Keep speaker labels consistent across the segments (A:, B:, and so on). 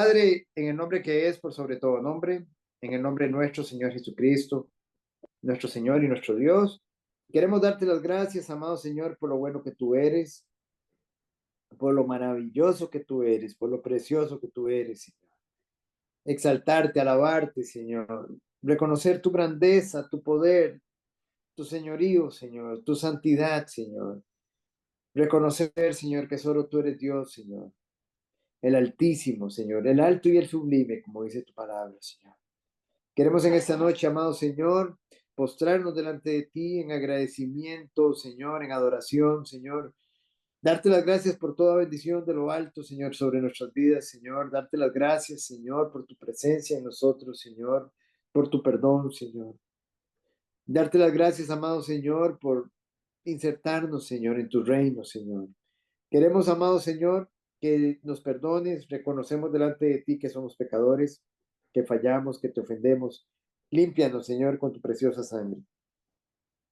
A: Padre, en el nombre que es por sobre todo nombre, en el nombre de nuestro Señor Jesucristo, nuestro Señor y nuestro Dios, queremos darte las gracias, amado Señor, por lo bueno que tú eres, por lo maravilloso que tú eres, por lo precioso que tú eres, Señor. Exaltarte, alabarte, Señor. Reconocer tu grandeza, tu poder, tu señorío, Señor, tu santidad, Señor. Reconocer, Señor, que solo tú eres Dios, Señor. El Altísimo, Señor, el alto y el sublime, como dice tu palabra, Señor. Queremos en esta noche, amado Señor, postrarnos delante de ti en agradecimiento, Señor, en adoración, Señor. Darte las gracias por toda bendición de lo alto, Señor, sobre nuestras vidas, Señor. Darte las gracias, Señor, por tu presencia en nosotros, Señor, por tu perdón, Señor. Darte las gracias, amado Señor, por insertarnos, Señor, en tu reino, Señor. Queremos, amado Señor, que nos perdones. Reconocemos delante de ti que somos pecadores, que fallamos, que te ofendemos. Límpianos, Señor, con tu preciosa sangre.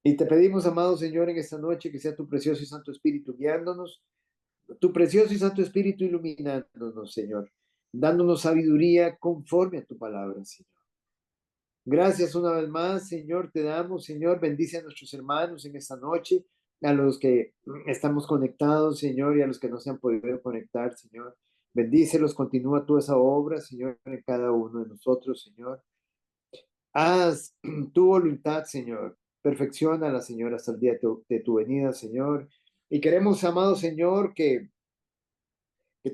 A: Y te pedimos, amado Señor, en esta noche que sea tu precioso y santo Espíritu guiándonos, tu precioso y santo Espíritu iluminándonos, Señor, dándonos sabiduría conforme a tu palabra, Señor. Gracias una vez más, Señor, te damos, Señor, bendice a nuestros hermanos en esta noche, a los que estamos conectados, Señor, y a los que no se han podido conectar, Señor. Bendícelos, continúa tú esa obra, Señor, en cada uno de nosotros, Señor. Haz tu voluntad, Señor. Perfecciónala, Señor, hasta el día de tu venida, Señor. Y queremos, amado Señor, que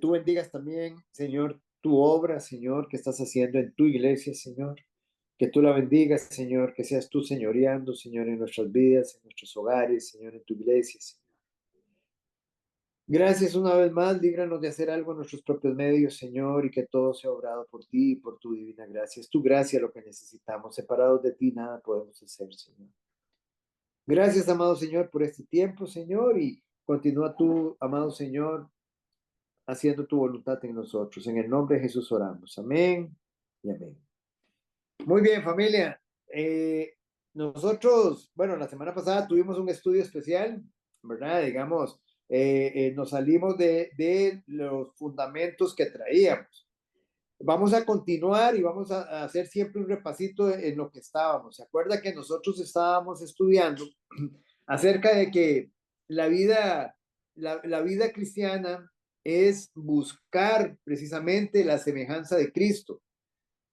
A: tú bendigas también, Señor, tu obra, Señor, que estás haciendo en tu iglesia, Señor. Que tú la bendigas, Señor, que seas tú señoreando, Señor, en nuestras vidas, en nuestros hogares, Señor, en tu iglesia, Señor. Gracias una vez más, líbranos de hacer algo en nuestros propios medios, Señor, y que todo sea obrado por ti y por tu divina gracia. Es tu gracia lo que necesitamos. Separados de ti, nada podemos hacer, Señor. Gracias, amado Señor, por este tiempo, Señor, y continúa tú, amado Señor, haciendo tu voluntad en nosotros. En el nombre de Jesús oramos. Amén y amén. Muy bien, familia. Nosotros, bueno, la semana pasada tuvimos un estudio especial, ¿verdad? Digamos, nos salimos de los fundamentos que traíamos. Vamos a continuar y vamos a hacer siempre un repasito en lo que estábamos. ¿Se acuerda que nosotros estábamos estudiando acerca de que la vida, la vida cristiana es buscar precisamente la semejanza de Cristo?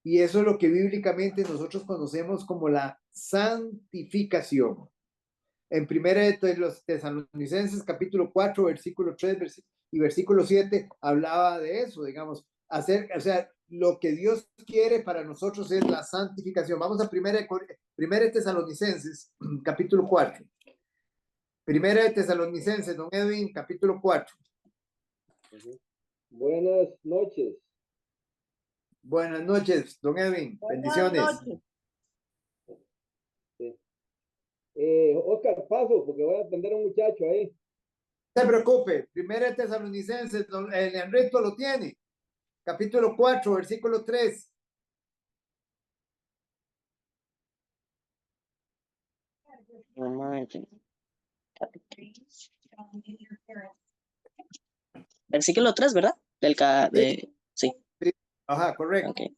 A: Y eso es lo que bíblicamente nosotros conocemos como la santificación. En primera de los Tesalonicenses, capítulo 4, versículo 3 y versículo 7, hablaba de eso, digamos, o sea, lo que Dios quiere para nosotros es la santificación. Vamos a primera de Tesalonicenses, capítulo 4. Primera de Tesalonicenses, don Edwin, capítulo 4.
B: Buenas noches.
A: Buenas noches, don Edwin. Bendiciones.
C: Buenas noches.
B: Sí. Oscar, paso porque voy a atender a un muchacho ahí.
A: No se preocupe, primera de Tesalonicenses, el Enrico lo tiene. Capítulo 4, versículo 3.
C: Versículo 3, ¿verdad? Sí.
A: Ajá, correcto.
C: Okay.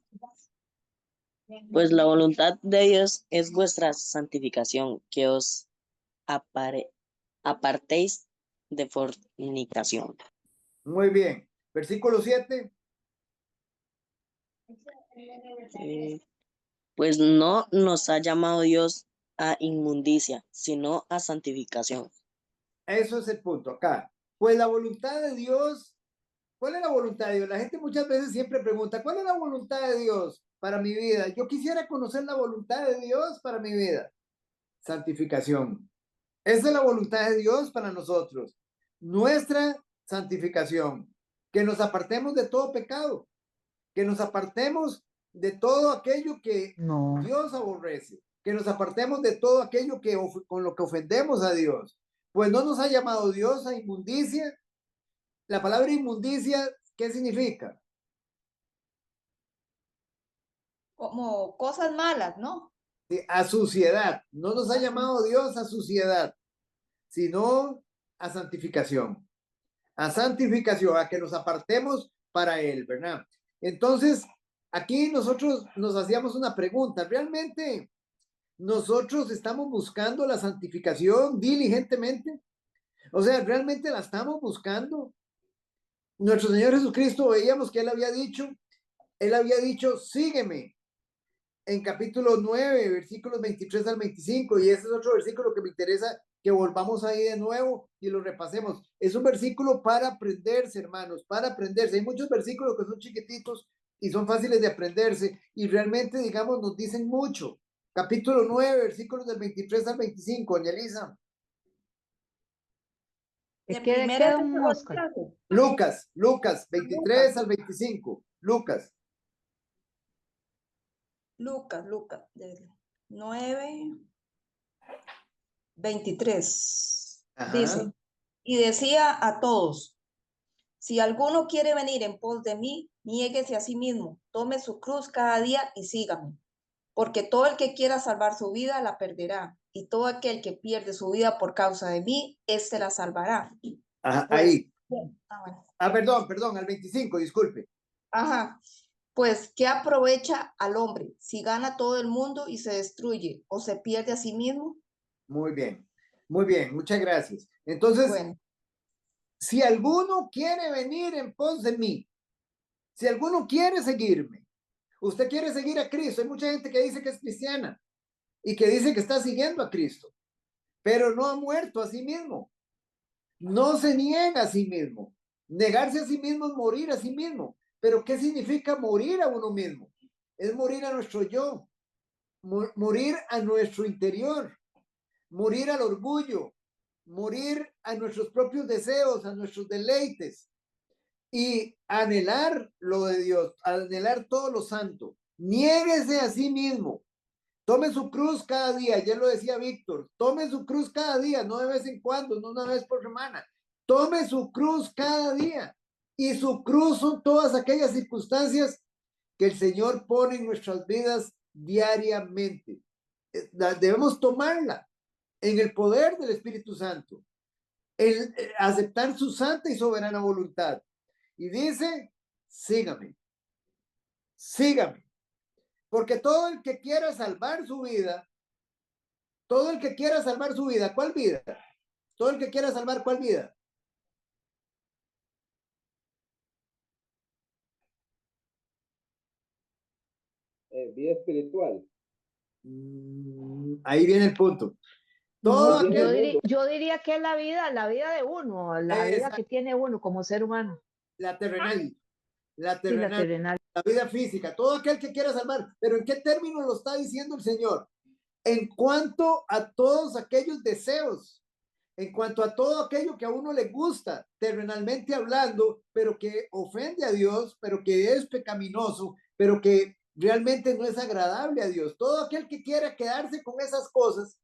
C: Pues la voluntad de Dios es vuestra santificación, que os apartéis de fornicación.
A: Muy bien. Versículo 7.
C: Pues no nos ha llamado Dios a inmundicia, sino a santificación.
A: Eso es el punto acá. Pues la voluntad de Dios, ¿cuál es la voluntad de Dios? La gente muchas veces siempre pregunta, ¿cuál es la voluntad de Dios para mi vida? Yo quisiera conocer la voluntad de Dios para mi vida. Santificación. Esa es la voluntad de Dios para nosotros. Nuestra santificación. Que nos apartemos de todo pecado. Que nos apartemos de todo aquello que Dios aborrece. Que nos apartemos de todo aquello con lo que ofendemos a Dios. Pues no nos ha llamado Dios a inmundicia. La palabra inmundicia, ¿qué significa?
D: Como cosas malas, ¿no?
A: Sí, a suciedad. No nos ha llamado Dios a suciedad, sino a santificación. A santificación, a que nos apartemos para Él, ¿verdad? Entonces, aquí nosotros nos hacíamos una pregunta. ¿Realmente nosotros estamos buscando la santificación diligentemente? O sea, ¿realmente la estamos buscando? Nuestro Señor Jesucristo, veíamos que Él había dicho, sígueme, en capítulo 9, versículos 23 al 25, y ese es otro versículo que me interesa que volvamos ahí de nuevo y lo repasemos. Es un versículo para aprenderse, hermanos, para aprenderse. Hay muchos versículos que son chiquititos y son fáciles de aprenderse y realmente, digamos, nos dicen mucho. Capítulo 9, versículos del 23 al 25, doña Elisa.
D: De
E: ¿Qué
D: primera
E: queda un Oscar?
A: Lucas, 23 al 25. Lucas.
D: Lucas, 9, 23.
A: Ajá.
D: Dice, y decía a todos, si alguno quiere venir en pos de mí, niéguese a sí mismo, tome su cruz cada día y sígame. Porque todo el que quiera salvar su vida la perderá, y todo aquel que pierde su vida por causa de mí, éste la salvará.
A: Ajá,
D: Pues,
A: ahí.
D: bueno.
A: Perdón, al 25, disculpe.
D: Ajá. Pues, ¿qué aprovecha al hombre si gana todo el mundo y se destruye o se pierde a sí mismo?
A: Muy bien, muchas gracias. Entonces,
D: Bueno,
A: si alguno quiere venir en pos de mí, si alguno quiere seguirme, usted quiere seguir a Cristo, hay mucha gente que dice que es cristiana y que dice que está siguiendo a Cristo, pero no ha muerto a sí mismo, no se niega a sí mismo. Negarse a sí mismo es morir a sí mismo. Pero ¿qué significa morir a uno mismo? Es morir a nuestro yo, morir a nuestro interior, morir al orgullo, morir a nuestros propios deseos, a nuestros deleites y anhelar lo de Dios, anhelar todo lo santo. Niéguese a sí mismo. Tome su cruz cada día, ya lo decía Víctor, tome su cruz cada día, no de vez en cuando, no una vez por semana. Tome su cruz cada día. Y su cruz son todas aquellas circunstancias que el Señor pone en nuestras vidas diariamente. Debemos tomarla en el poder del Espíritu Santo, el aceptar su santa y soberana voluntad. Y dice, sígame, sígame, porque todo el que quiera salvar su vida, todo el que quiera salvar su vida, ¿cuál vida? Todo el que quiera salvar, ¿cuál vida?
B: Vida espiritual.
A: Ahí viene el punto. Todo
B: No,
A: aquel,
E: Yo diría que es la vida de uno, la vida
A: esa,
E: que tiene uno como ser humano.
A: la terrenal, la
E: Sí, la
A: terrenal,
E: terrenal.
A: la vida física, todo aquel que quiera salvar. Pero ¿en qué términos lo está diciendo el Señor? En cuanto a todos aquellos deseos, en cuanto a todo aquello que a uno le gusta, terrenalmente hablando, pero que ofende a Dios, pero que es pecaminoso, pero que realmente no es agradable a Dios. Todo aquel que quiera quedarse con esas cosas,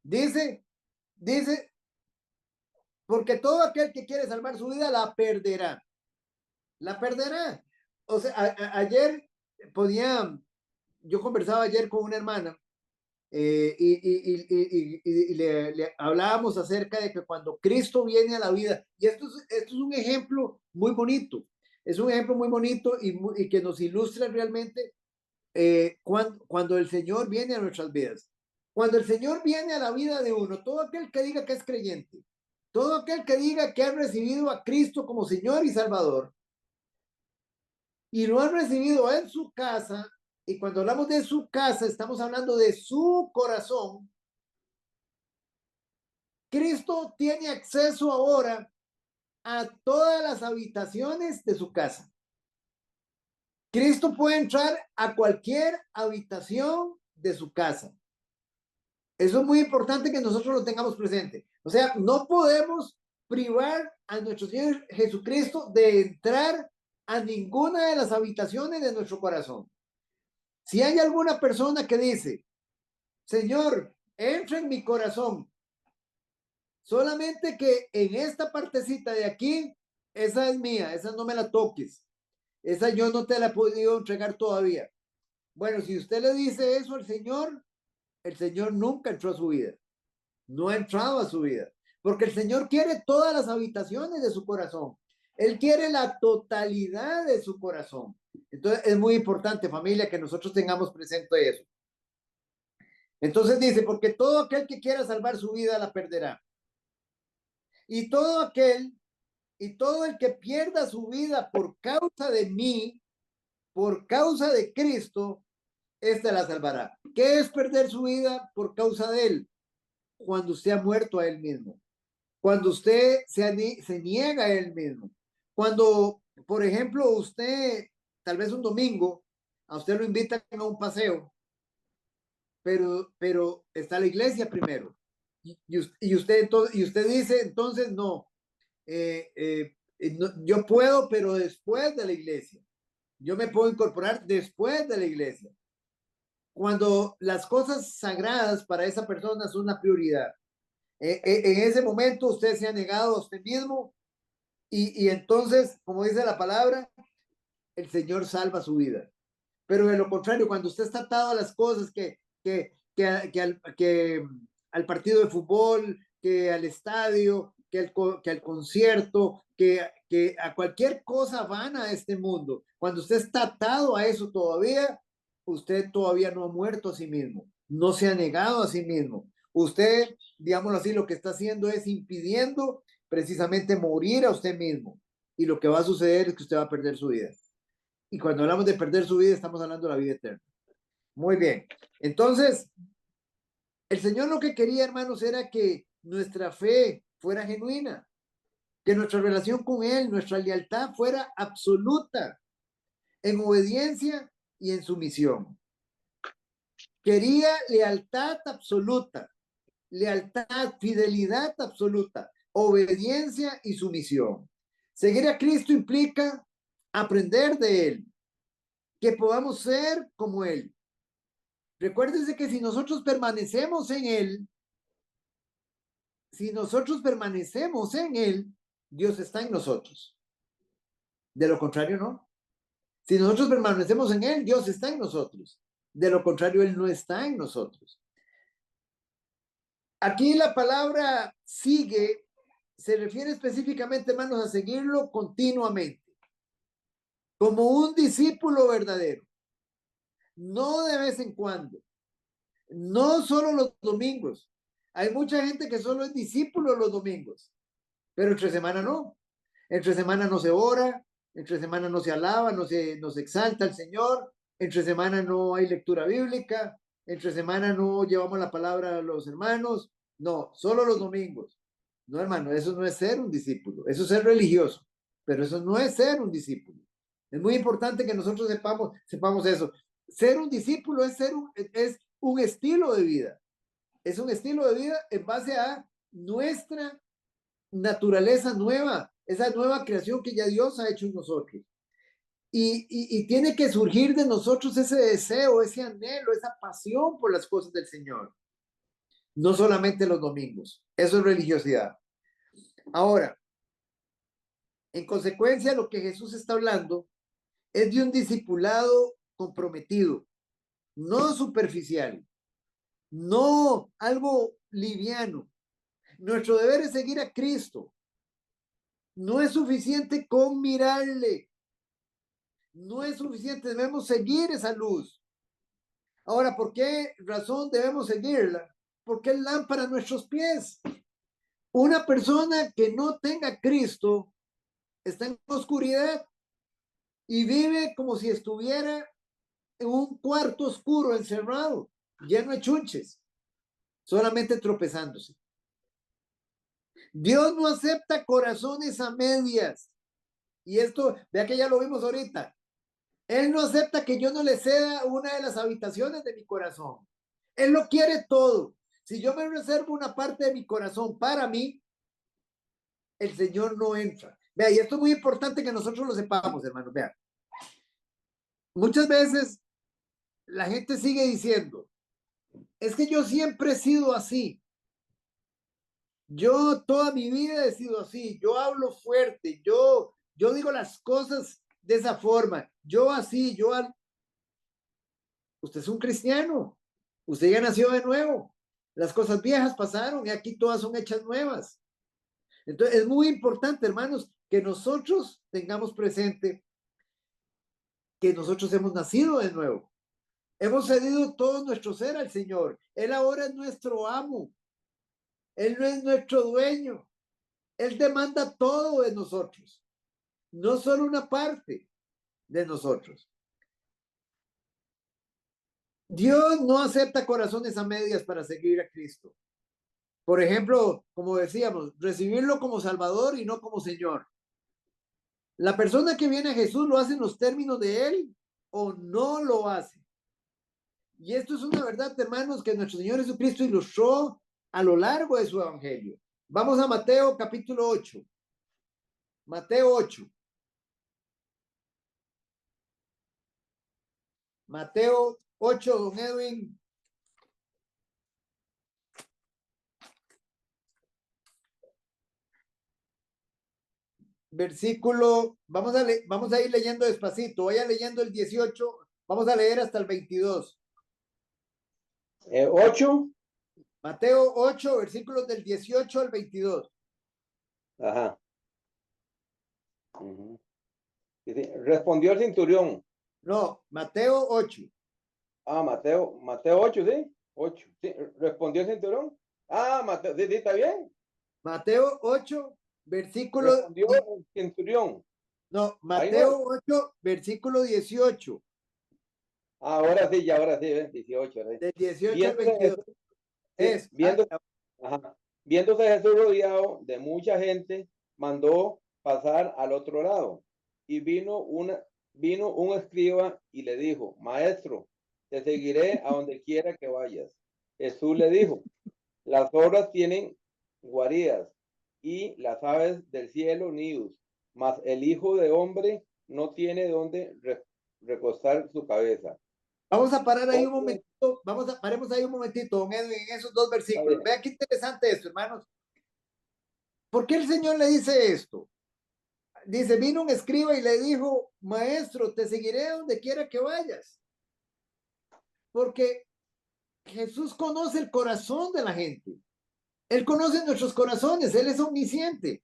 A: dice, porque todo aquel que quiere salvar su vida la perderá. La perderá. O sea, ayer yo conversaba ayer con una hermana y le hablábamos acerca de que cuando Cristo viene a la vida, y esto es un ejemplo muy bonito, es un ejemplo muy bonito y que nos ilustra realmente cuando el Señor viene a nuestras vidas. Cuando el Señor viene a la vida de uno, todo aquel que diga que es creyente, todo aquel que diga que ha recibido a Cristo como Señor y Salvador, y lo ha recibido en su casa, y cuando hablamos de su casa, estamos hablando de su corazón. Cristo tiene acceso ahora a todas las habitaciones de su casa. Cristo puede entrar a cualquier habitación de su casa. Eso es muy importante que nosotros lo tengamos presente. O sea, no podemos privar a nuestro Señor Jesucristo de entrar a ninguna de las habitaciones de nuestro corazón. Si hay alguna persona que dice, Señor, entra en mi corazón, solamente que en esta partecita de aquí, esa es mía, esa no me la toques, esa yo no te la he podido entregar todavía. Bueno, si usted le dice eso al Señor, el Señor nunca entró a su vida, no ha entrado a su vida, porque el Señor quiere todas las habitaciones de su corazón. Él quiere la totalidad de su corazón. Entonces es muy importante, familia, que nosotros tengamos presente eso. Entonces dice, porque todo aquel que quiera salvar su vida la perderá. Y todo el que pierda su vida por causa de mí, por causa de Cristo, esta la salvará. ¿Qué es perder su vida por causa de él? Cuando usted ha muerto a él mismo. Cuando usted se niega a él mismo. Cuando, por ejemplo, usted, tal vez un domingo, a usted lo invitan a un paseo, pero está la iglesia primero. Y usted dice, entonces no, yo puedo, pero después de la iglesia. Yo me puedo incorporar después de la iglesia. Cuando las cosas sagradas para esa persona son una prioridad. En ese momento usted se ha negado a usted mismo y entonces, como dice la palabra, el Señor salva su vida. Pero de lo contrario, cuando usted está atado a las cosas que al partido de fútbol, que al estadio, que al concierto, que a cualquier cosa vana de este mundo, cuando usted está atado a eso todavía, usted todavía no ha muerto a sí mismo, no se ha negado a sí mismo. Usted, digámoslo así, lo que está haciendo es impidiendo precisamente morir a usted mismo. Y lo que va a suceder es que usted va a perder su vida. Y cuando hablamos de perder su vida, estamos hablando de la vida eterna. Muy bien. Entonces, el Señor lo que quería, hermanos, era que nuestra fe fuera genuina, que nuestra relación con Él, nuestra lealtad fuera absoluta, en obediencia y en sumisión. Quería lealtad absoluta, lealtad, fidelidad absoluta, obediencia y sumisión. Seguir a Cristo implica aprender de Él, que podamos ser como Él. Recuérdense que si nosotros permanecemos en Él, Dios está en nosotros. De lo contrario, no. Si nosotros permanecemos en Él, Dios está en nosotros. De lo contrario, Él no está en nosotros. Aquí la palabra sigue se refiere específicamente, hermanos, a seguirlo continuamente. Como un discípulo verdadero. No de vez en cuando. No solo los domingos. Hay mucha gente que solo es discípulo los domingos, pero entre semana no. Entre semana no se ora, entre semana no se alaba, no se exalta al Señor, entre semana no hay lectura bíblica, entre semana no llevamos la palabra a los hermanos. No, solo los domingos. No, hermano, eso no es ser un discípulo, eso es ser religioso, pero eso no es ser un discípulo. Es muy importante que nosotros sepamos eso. Ser un discípulo es un estilo de vida. Es un estilo de vida en base a nuestra naturaleza nueva, esa nueva creación que ya Dios ha hecho en nosotros. Y tiene que surgir de nosotros ese deseo, ese anhelo, esa pasión por las cosas del Señor. No solamente los domingos. Eso es religiosidad. Ahora, en consecuencia, lo que Jesús está hablando es de un discipulado comprometido, no superficial, no algo liviano. Nuestro deber es seguir a Cristo. No es suficiente con mirarle. No es suficiente, debemos seguir esa luz. Ahora, ¿por qué razón debemos seguirla? Porque es lámpara a nuestros pies. Una persona que no tenga a Cristo está en oscuridad y vive como si estuviera en un cuarto oscuro, encerrado, lleno de chunches, solamente tropezándose. Dios no acepta corazones a medias. Y esto, vea que ya lo vimos ahorita. Él no acepta que yo no le ceda una de las habitaciones de mi corazón. Él lo quiere todo. Si yo me reservo una parte de mi corazón para mí, el Señor no entra. Vea, y esto es muy importante que nosotros lo sepamos, hermanos. Vea. Muchas veces la gente sigue diciendo, es que yo siempre he sido así. Yo toda mi vida he sido así. Yo hablo fuerte. Yo digo las cosas de esa forma. Yo así, Usted es un cristiano. Usted ya nació de nuevo. Las cosas viejas pasaron y aquí todas son hechas nuevas. Entonces es muy importante, hermanos, que nosotros tengamos presente que nosotros hemos nacido de nuevo. Hemos cedido todo nuestro ser al Señor. Él ahora es nuestro amo. Él no es nuestro dueño. Él demanda todo de nosotros, no solo una parte de nosotros. Dios no acepta corazones a medias para seguir a Cristo. Por ejemplo, como decíamos, recibirlo como Salvador y no como Señor. La persona que viene a Jesús lo hace en los términos de Él o no lo hace. Y esto es una verdad, hermanos, que nuestro Señor Jesucristo ilustró a lo largo de su evangelio. Vamos a Mateo capítulo 8. Mateo 8. Mateo 8, don Edwin. Versículo, vamos a ir leyendo despacito. Vaya leyendo el 18. Vamos a leer hasta el 22.
B: 8.
A: Mateo 8, versículos del 18 al 22.
B: Ajá. Dice, respondió el centurión.
A: No, Mateo 8.
B: Ah, Mateo 8, ¿sí? 8. ¿Sí? ¿Respondió el centurión? Ah, Mateo, ¿sí, está bien?
A: Mateo 8, versículo...
B: Respondió el centurión.
A: No, Mateo 8, versículo 18.
B: Ahora sí, 18. ¿sí?
A: Del 18 al
B: Viéndose
A: 22.
B: Jesús, viéndose Jesús rodeado de mucha gente, mandó pasar al otro lado. Y vino un escriba y le dijo, maestro, te seguiré a donde quiera que vayas. Jesús le dijo, las zorras tienen guaridas y las aves del cielo nidos, mas el Hijo de Hombre no tiene donde recostar su cabeza.
A: Vamos a parar ahí un momentito, paremos ahí un momentito, don Edwin, en esos dos versículos. Vea qué interesante esto, hermanos. ¿Por qué el Señor le dice esto? Dice, vino un escriba y le dijo, maestro, te seguiré donde quiera que vayas. Porque Jesús conoce el corazón de la gente. Él conoce nuestros corazones, Él es omnisciente.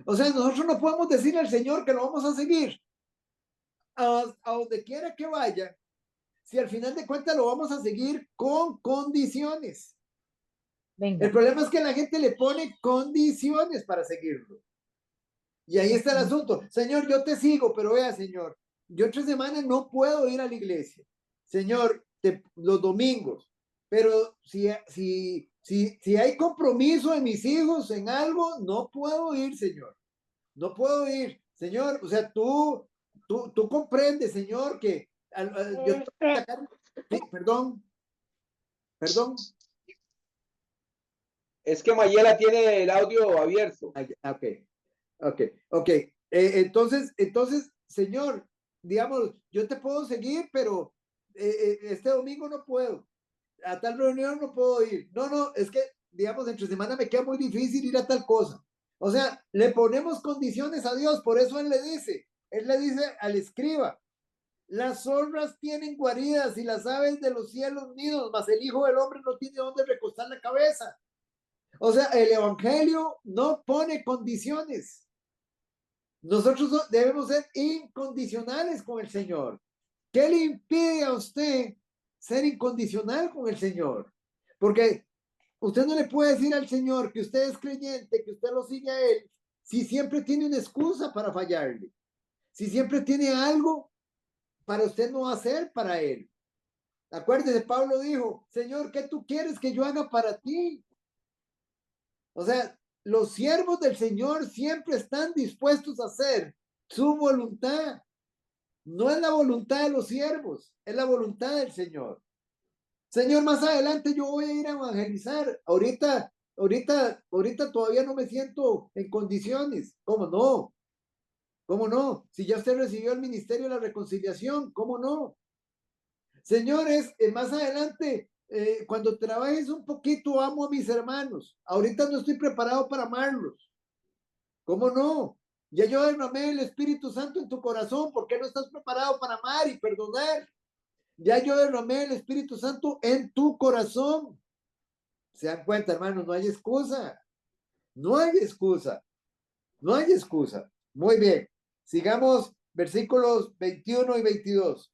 A: O sea, nosotros no podemos decirle al Señor que lo vamos a seguir a donde quiera que vaya, si al final de cuentas lo vamos a seguir con condiciones.
E: Venga.
A: El problema es que la gente le pone condiciones para seguirlo. Y ahí está el asunto. Señor, yo te sigo, pero vea, Señor, yo 3 semanas no puedo ir a la iglesia. Señor, los domingos. Pero si hay compromiso de mis hijos en algo, no puedo ir, Señor. No puedo ir. Señor, o sea, tú comprendes, Señor, que yo sí, perdón.
B: Es que Mayela tiene el audio abierto.
A: Ok. Entonces, Señor, digamos, yo te puedo seguir, pero este domingo no puedo. A tal reunión no puedo ir. No, es que, digamos, entre semana me queda muy difícil ir a tal cosa. O sea, le ponemos condiciones a Dios, por eso Él le dice al escriba, las zorras tienen guaridas y las aves de los cielos nidos, mas el Hijo del Hombre no tiene dónde recostar la cabeza. O sea, el Evangelio no pone condiciones. Nosotros debemos ser incondicionales con el Señor. ¿Qué le impide a usted ser incondicional con el Señor? Porque usted no le puede decir al Señor que usted es creyente, que usted lo sigue a Él, si siempre tiene una excusa para fallarle, si siempre tiene algo para usted no hacer para Él. Acuérdese, Pablo dijo, Señor, ¿qué tú quieres que yo haga para ti? O sea, los siervos del Señor siempre están dispuestos a hacer su voluntad. No es la voluntad de los siervos, es la voluntad del Señor. Señor, más adelante yo voy a ir a evangelizar. Ahorita todavía no me siento en condiciones. ¿Cómo no? ¿Cómo no? Si ya usted recibió el ministerio de la reconciliación, ¿cómo no? Señores, más adelante, cuando trabajes un poquito, amo a mis hermanos. Ahorita no estoy preparado para amarlos. ¿Cómo no? Ya yo derramé el Espíritu Santo en tu corazón. ¿Por qué no estás preparado para amar y perdonar? Ya yo derramé el Espíritu Santo en tu corazón. ¿Se dan cuenta, hermanos? No hay excusa. No hay excusa. No hay excusa. Muy bien. Sigamos versículos 21 y 22.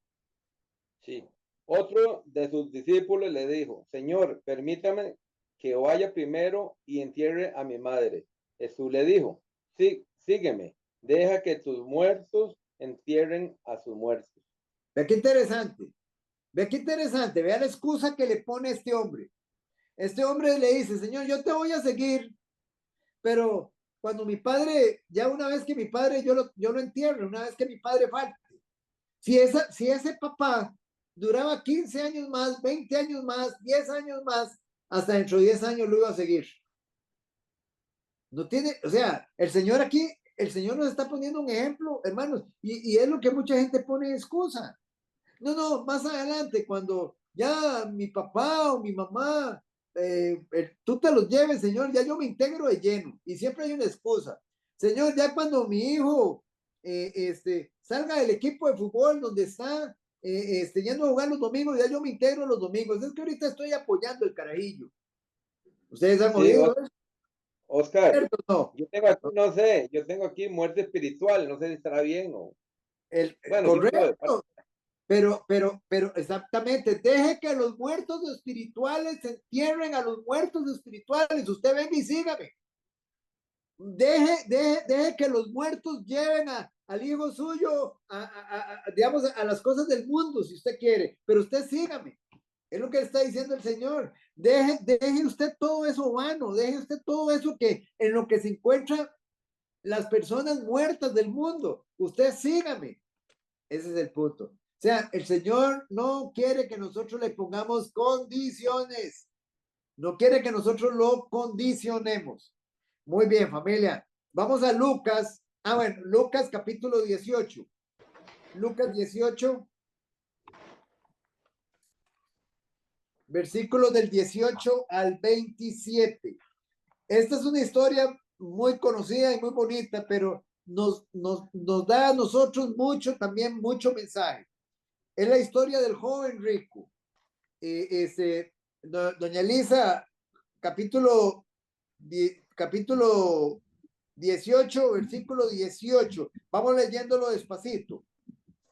B: Sí. Otro de sus discípulos le dijo, Señor, permítame que vaya primero y entierre a mi madre. Jesús le dijo, sí, sígueme, deja que tus muertos entierren a sus muertos.
A: Vea qué interesante. Vea qué interesante. Vea la excusa que le pone este hombre. Este hombre le dice, Señor, yo te voy a seguir, pero cuando mi padre, ya una vez que mi padre, yo lo entierro, una vez que mi padre falte. Si ese papá duraba 15 años más, 20 años más, 10 años más, hasta dentro de 10 años lo iba a seguir. No tiene, o sea, el Señor aquí, el Señor nos está poniendo un ejemplo, hermanos, y es lo que mucha gente pone de excusa. No, más adelante, cuando ya mi papá o mi mamá, tú te los lleves, Señor, ya yo me integro de lleno. Y siempre hay una excusa. Señor, ya cuando mi hijo salga del equipo de fútbol donde está yendo a jugar los domingos, ya yo me integro los domingos. Es que ahorita estoy apoyando el carajillo. ¿Ustedes han oído eso?
B: Oscar,
A: ¿Cierto o no?
B: yo tengo aquí, no sé, yo tengo aquí muerte espiritual, no sé si estará bien o... Bueno,
A: Correcto. Pero exactamente, deje que los muertos espirituales entierren a los muertos espirituales. Usted venga y sígame. Deje que los muertos lleven al hijo suyo, digamos, a las cosas del mundo, si usted quiere. Pero usted sígame. Es lo que está diciendo el Señor. Deje usted todo eso vano, deje usted todo eso que en lo que se encuentran las personas muertas del mundo. Usted sígame. Ese es el punto. O sea, el Señor no quiere que nosotros le pongamos condiciones. No quiere que nosotros lo condicionemos. Muy bien, familia. Vamos a Lucas. Bueno, Lucas capítulo 18. Lucas 18. Versículos del 18 al 27. Esta es una historia muy conocida y muy bonita, pero nos da a nosotros mucho mensaje. Es la historia del joven rico. Doña Elisa, capítulo 18, versículo 18. Vamos leyéndolo despacito.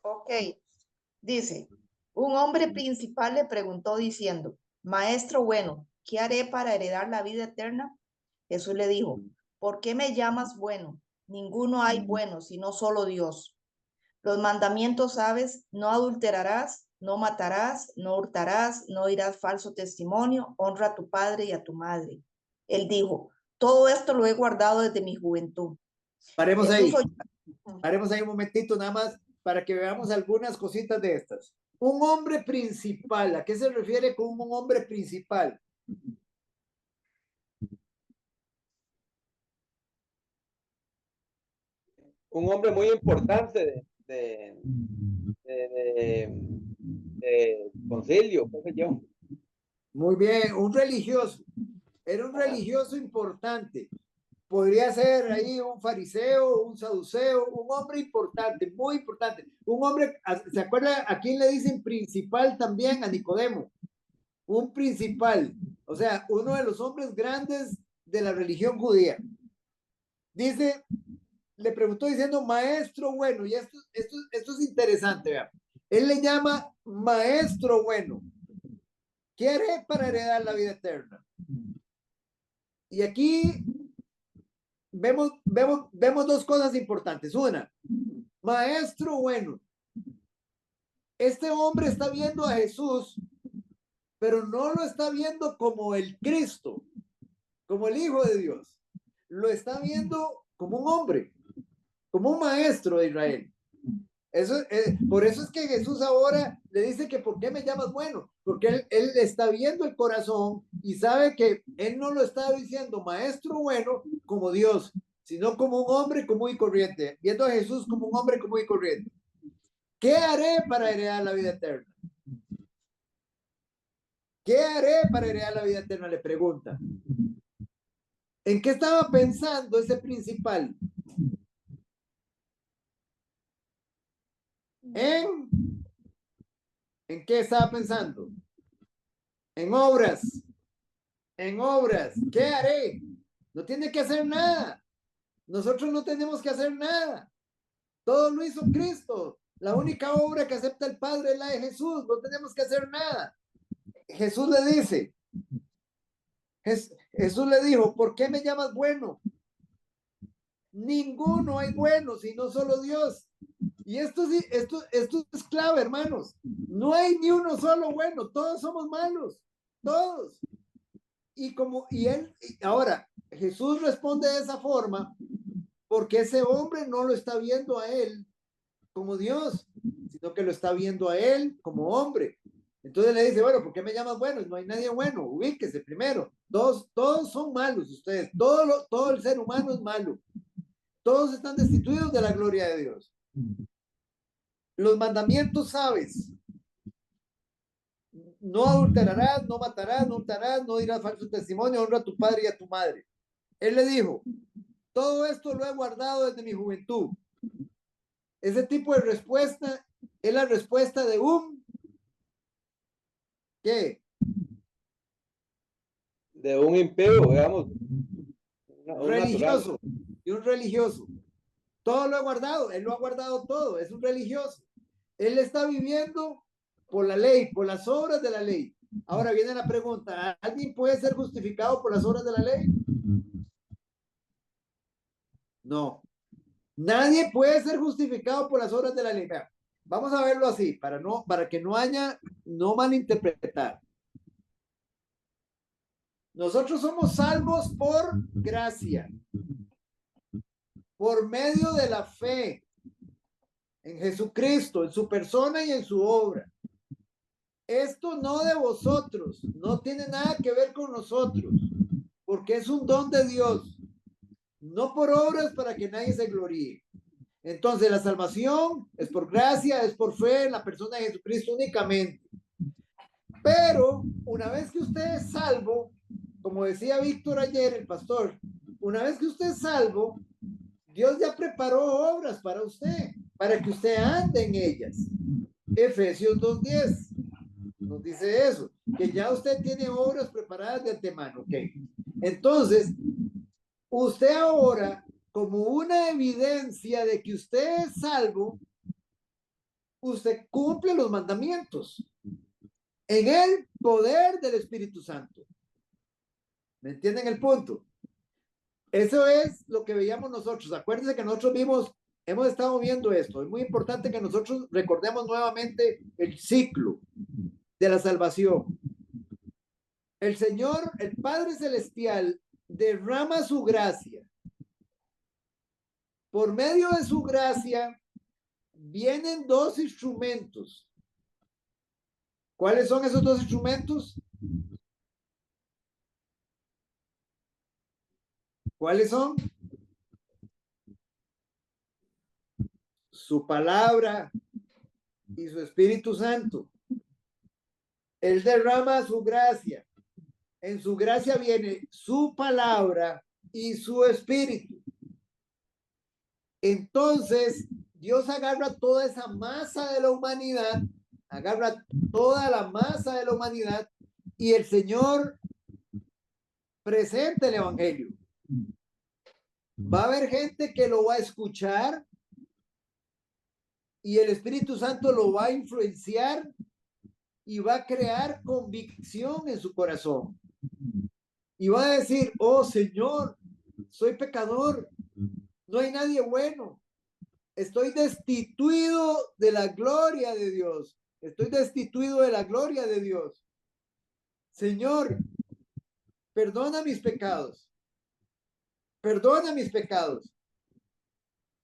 D: Ok, dice, un hombre principal le preguntó diciendo, Maestro bueno, ¿qué haré para heredar la vida eterna? Jesús le dijo, ¿por qué me llamas bueno? Ninguno hay bueno, sino solo Dios. Los mandamientos sabes, no adulterarás, no matarás, no hurtarás, no dirás falso testimonio, honra a tu padre y a tu madre. Él dijo, todo esto lo he guardado desde mi juventud.
A: Paremos ahí un momentito nada más para que veamos algunas cositas de estas. Un hombre principal, ¿a qué se refiere con un hombre principal?
B: Un hombre muy importante de concilio, qué sé yo.
A: Muy bien, un religioso. Era un religioso importante. Podría ser ahí un fariseo, un saduceo, un hombre importante, muy importante. Un hombre, ¿se acuerda a quién le dicen principal también? A Nicodemo. Un principal, o sea, uno de los hombres grandes de la religión judía. Dice, le preguntó diciendo, maestro bueno, y esto es interesante, ¿verdad? Él le llama maestro bueno. ¿Qué haré para heredar la vida eterna? Y aquí vemos dos cosas importantes. Una, maestro bueno. Este hombre está viendo a Jesús, pero no lo está viendo como el Cristo, como el Hijo de Dios. Lo está viendo como un hombre, como un maestro de Israel. Por eso es que Jesús ahora le dice que ¿por qué me llamas bueno? Porque él está viendo el corazón y sabe que él no lo está diciendo maestro bueno como Dios, sino como un hombre común y corriente, viendo a Jesús como un hombre común y corriente. ¿Qué haré para heredar la vida eterna? ¿Qué haré para heredar la vida eterna? Le pregunta. ¿En qué estaba pensando ese principal? ¿En qué estaba pensando? En obras. En obras. ¿Qué haré? No tiene que hacer nada. Nosotros no tenemos que hacer nada. Todo lo hizo Cristo. La única obra que acepta el Padre es la de Jesús. No tenemos que hacer nada. Jesús le dice, Jesús le dijo, ¿por qué me llamas bueno? Ninguno hay bueno, sino solo Dios. Y esto es clave, hermanos. No hay ni uno solo bueno. Todos somos malos. Todos. Ahora, Jesús responde de esa forma porque ese hombre no lo está viendo a él como Dios, sino que lo está viendo a él como hombre. Entonces le dice, bueno, ¿por qué me llamas bueno? No hay nadie bueno, ubíquese primero. Todos son malos ustedes, todo el ser humano es malo. Todos están destituidos de la gloria de Dios. Los mandamientos sabes. No adulterarás, no matarás, no hurtarás, no dirás falso testimonio, honra a tu padre y a tu madre. Él le dijo, todo esto lo he guardado desde mi juventud. Ese tipo de respuesta es la respuesta de un ¿qué?
B: De un impío, digamos.
A: Religioso. Y un religioso. Todo lo ha guardado. Él lo ha guardado todo. Es un religioso. Él está viviendo por la ley, por las obras de la ley. Ahora viene la pregunta, ¿alguien puede ser justificado por las obras de la ley? No. Nadie puede ser justificado por las obras de la ley. Vamos a verlo así, para que no malinterpretar. Nosotros somos salvos por gracia, por medio de la fe en Jesucristo, en su persona y en su obra. Esto no de vosotros, no tiene nada que ver con nosotros, porque es un don de Dios, no por obras para que nadie se gloríe. Entonces la salvación es por gracia, es por fe en la persona de Jesucristo únicamente. Pero una vez que usted es salvo, como decía Víctor ayer, el pastor, una vez que usted es salvo, Dios ya preparó obras para usted, para que usted ande en ellas. Efesios 2:10 nos dice eso, que ya usted tiene obras preparadas de antemano. ¿Okay? Entonces, usted ahora, como una evidencia de que usted es salvo, usted cumple los mandamientos en el poder del Espíritu Santo. ¿Me entienden el punto? Eso es lo que veíamos nosotros. Acuérdense que nosotros hemos estado viendo esto. Es muy importante que nosotros recordemos nuevamente el ciclo de la salvación. El Señor, el Padre Celestial, derrama su gracia. Por medio de su gracia vienen dos instrumentos. ¿Cuáles son esos dos instrumentos? ¿Cuáles son? Su palabra y su Espíritu Santo. Él derrama su gracia. En su gracia viene su palabra y su espíritu. Entonces, Dios agarra toda esa masa de la humanidad, agarra toda la masa de la humanidad y el Señor presenta el evangelio. Va a haber gente que lo va a escuchar y el Espíritu Santo lo va a influenciar y va a crear convicción en su corazón. Y va a decir, oh Señor, soy pecador, no hay nadie bueno, estoy destituido de la gloria de Dios, estoy destituido de la gloria de Dios. Señor, perdona mis pecados, perdona mis pecados.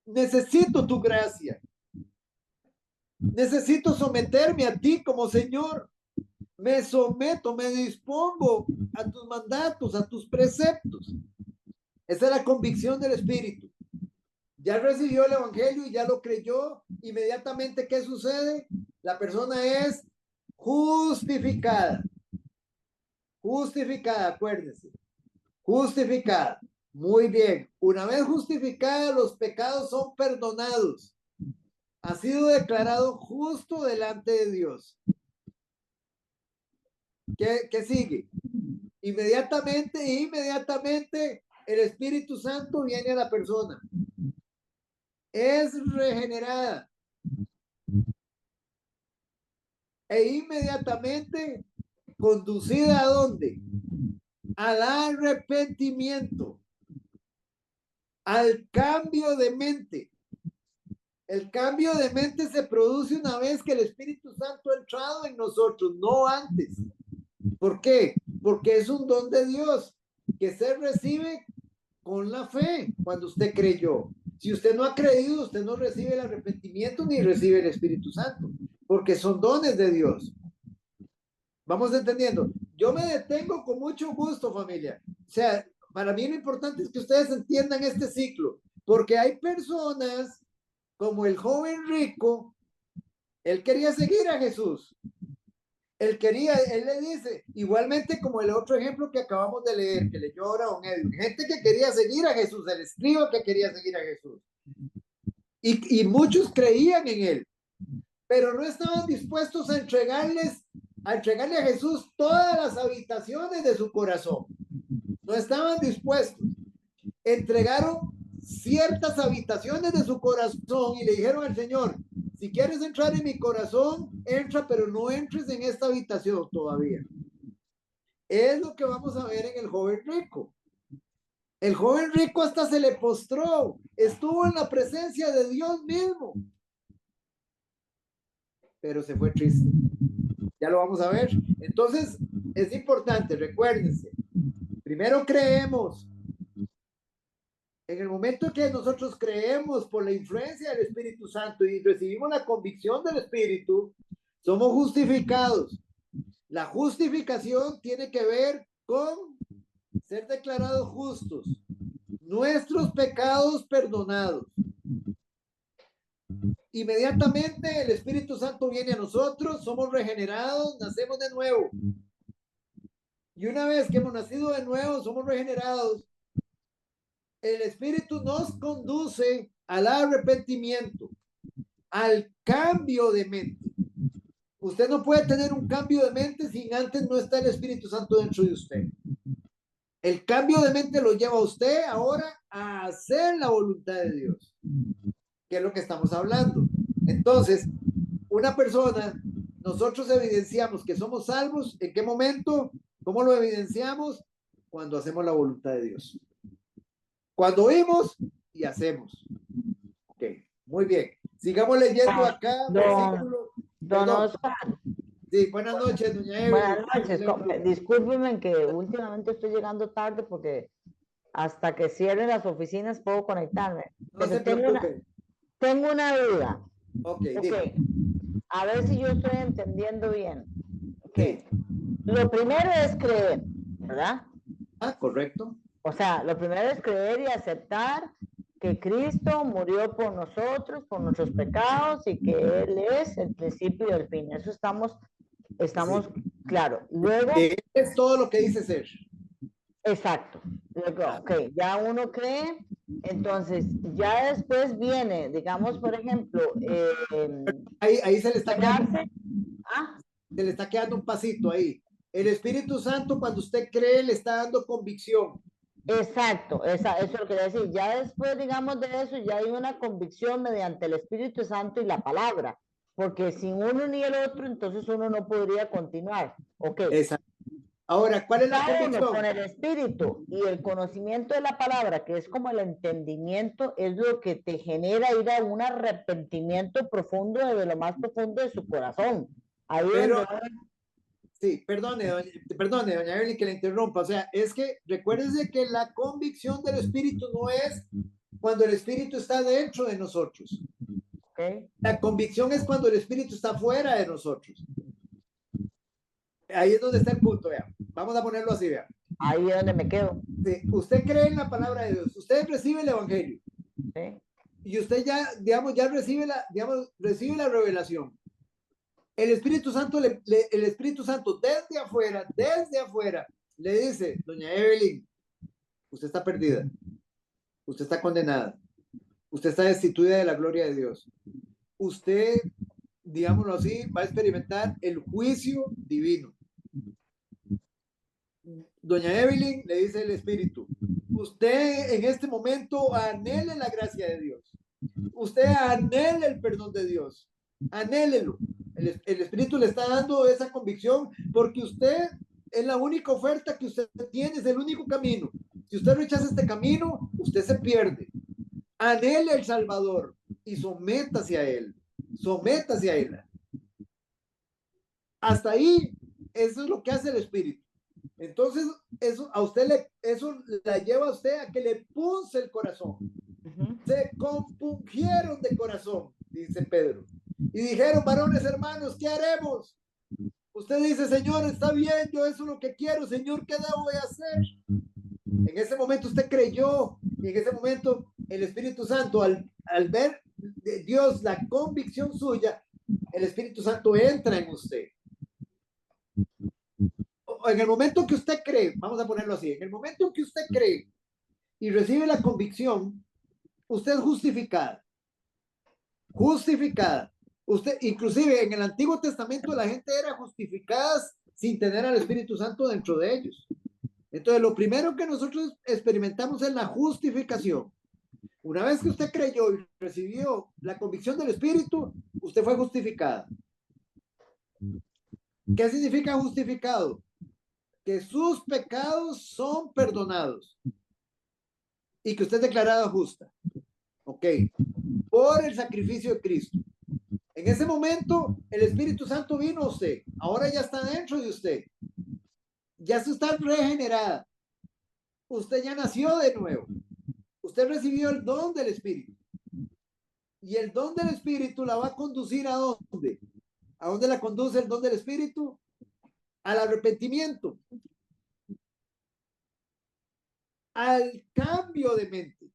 A: Necesito tu gracia. Necesito someterme a ti como Señor. Me someto, me dispongo a tus mandatos, a tus preceptos. Esa es la convicción del Espíritu. Ya recibió el evangelio y ya lo creyó. Inmediatamente, ¿qué sucede? La persona es justificada. Justificada, acuérdense. Justificada. Muy bien. Una vez justificada, los pecados son perdonados. Ha sido declarado justo delante de Dios. ¿Qué sigue? Inmediatamente el Espíritu Santo viene a la persona. es regenerada e inmediatamente conducida ¿a dónde? Al arrepentimiento, al cambio de mente. El cambio de mente se produce una vez que el Espíritu Santo ha entrado en nosotros, no antes. ¿Por qué? Porque es un don de Dios que se recibe con la fe cuando usted creyó. Si usted no ha creído, usted no recibe el arrepentimiento ni recibe el Espíritu Santo, porque son dones de Dios. Vamos entendiendo. Yo me detengo con mucho gusto, familia. O sea, para mí lo importante es que ustedes entiendan este ciclo, porque hay personas como el joven rico, él quería seguir a Jesús. Él le dice, igualmente como el otro ejemplo que acabamos de leer, que leyó ahora don Edwin, gente que quería seguir a Jesús, el escriba que quería seguir a Jesús. Y muchos creían en él, pero no estaban dispuestos a entregarle a Jesús todas las habitaciones de su corazón. No estaban dispuestos. Entregaron ciertas habitaciones de su corazón y le dijeron al Señor, si quieres entrar en mi corazón, entra, pero no entres en esta habitación todavía. Es lo que vamos a ver en el joven rico. El joven rico hasta se le postró, estuvo en la presencia de Dios mismo, pero se fue triste. Ya lo vamos a ver. Entonces, es importante, recuérdense, primero creemos. En el momento que nosotros creemos por la influencia del Espíritu Santo y recibimos la convicción del Espíritu, somos justificados. La justificación tiene que ver con ser declarados justos, nuestros pecados perdonados. Inmediatamente el Espíritu Santo viene a nosotros, somos regenerados, nacemos de nuevo. Y una vez que hemos nacido de nuevo, somos regenerados, el Espíritu nos conduce al arrepentimiento, al cambio de mente. Usted no puede tener un cambio de mente si antes no está el Espíritu Santo dentro de usted. El cambio de mente lo lleva a usted ahora a hacer la voluntad de Dios, que es lo que estamos hablando. Entonces, una persona, nosotros evidenciamos que somos salvos. ¿En qué momento? ¿Cómo lo evidenciamos? Cuando hacemos la voluntad de Dios. Cuando oímos y hacemos. Ok, muy bien. Sigamos leyendo acá.
E: Don Oscar.
A: Sí, buenas noches, doña Evelyn.
E: Buenas noches. Discúlpenme que últimamente estoy llegando tarde porque hasta que cierren las oficinas puedo conectarme.
A: No se preocupe.
E: Tengo una duda.
A: Okay.
E: A ver si yo estoy entendiendo bien.
A: Sí.
E: Lo primero es creer, ¿verdad?
A: Ah, correcto.
E: O sea, lo primero es creer y aceptar que Cristo murió por nosotros, por nuestros pecados y que Él es el principio y el fin. Eso estamos sí. Claro. Luego
A: es todo lo que dice ser.
E: Exacto. Luego, ok, ya uno cree, entonces ya después viene, digamos, por ejemplo,
A: ahí se le está quedando,
E: ¿ah?
A: Se le está quedando un pasito ahí. El Espíritu Santo, cuando usted cree, le está dando convicción.
E: Exacto, eso es lo que quería decir. Ya después, digamos, de eso, ya hay una convicción mediante el Espíritu Santo y la palabra, porque sin uno ni el otro, entonces uno no podría continuar. Ok.
A: Exacto. Ahora, ¿cuál es la convicción?
E: Con el Espíritu y el conocimiento de la palabra, que es como el entendimiento, es lo que te genera ir a un arrepentimiento profundo desde lo más profundo de su corazón. Ahí
A: sí, perdone, doña Evelyn, que le interrumpa. O sea, es que recuérdese que la convicción del Espíritu no es cuando el Espíritu está dentro de nosotros.
E: Okay.
A: La convicción es cuando el Espíritu está fuera de nosotros. Ahí es donde está el punto, vea. Vamos a ponerlo así, vea.
E: Ahí es donde me quedo.
A: Sí, usted cree en la palabra de Dios, usted recibe el Evangelio.
E: Sí.
A: Y usted ya, digamos, ya recibe la revelación. El Espíritu Santo, el Espíritu Santo desde afuera, le dice, doña Evelyn, usted está perdida, usted está condenada, usted está destituida de la gloria de Dios. Usted, digámoslo así, va a experimentar el juicio divino. Doña Evelyn, le dice el Espíritu, usted en este momento anhele la gracia de Dios. usted anhele el perdón de Dios. Anhélelo. El Espíritu le está dando esa convicción porque usted es la única oferta que usted tiene, es el único camino. Si usted rechaza este camino, usted se pierde. Anhele el Salvador y sométase a Él. Sométase a Él. Hasta ahí, eso es lo que hace el Espíritu. Entonces, eso la lleva a usted a que le punce el corazón. Se compungieron de corazón, dice Pedro. Y dijeron, varones hermanos, ¿qué haremos? Usted dice, Señor, está bien, yo eso es lo que quiero, Señor, ¿qué debo de hacer? En ese momento usted creyó, y en ese momento el Espíritu Santo, al ver de Dios la convicción suya, el Espíritu Santo entra en usted. En el momento que usted cree, vamos a ponerlo así, en el momento que usted cree y recibe la convicción, usted es justificada. Justificada. Usted, inclusive en el Antiguo Testamento, la gente era justificada sin tener al Espíritu Santo dentro de ellos. Entonces, lo primero que nosotros experimentamos es la justificación. Una vez que usted creyó y recibió la convicción del Espíritu, usted fue justificada. ¿Qué significa justificado? Que sus pecados son perdonados y que usted es declarada justa. Ok. Por el sacrificio de Cristo. En ese momento, el Espíritu Santo vino a usted. Ahora ya está dentro de usted. Ya se está regenerada. Usted ya nació de nuevo. Usted recibió el don del Espíritu. Y el don del Espíritu la va a conducir ¿a dónde? ¿A dónde la conduce el don del Espíritu? Al arrepentimiento. Al cambio de mente.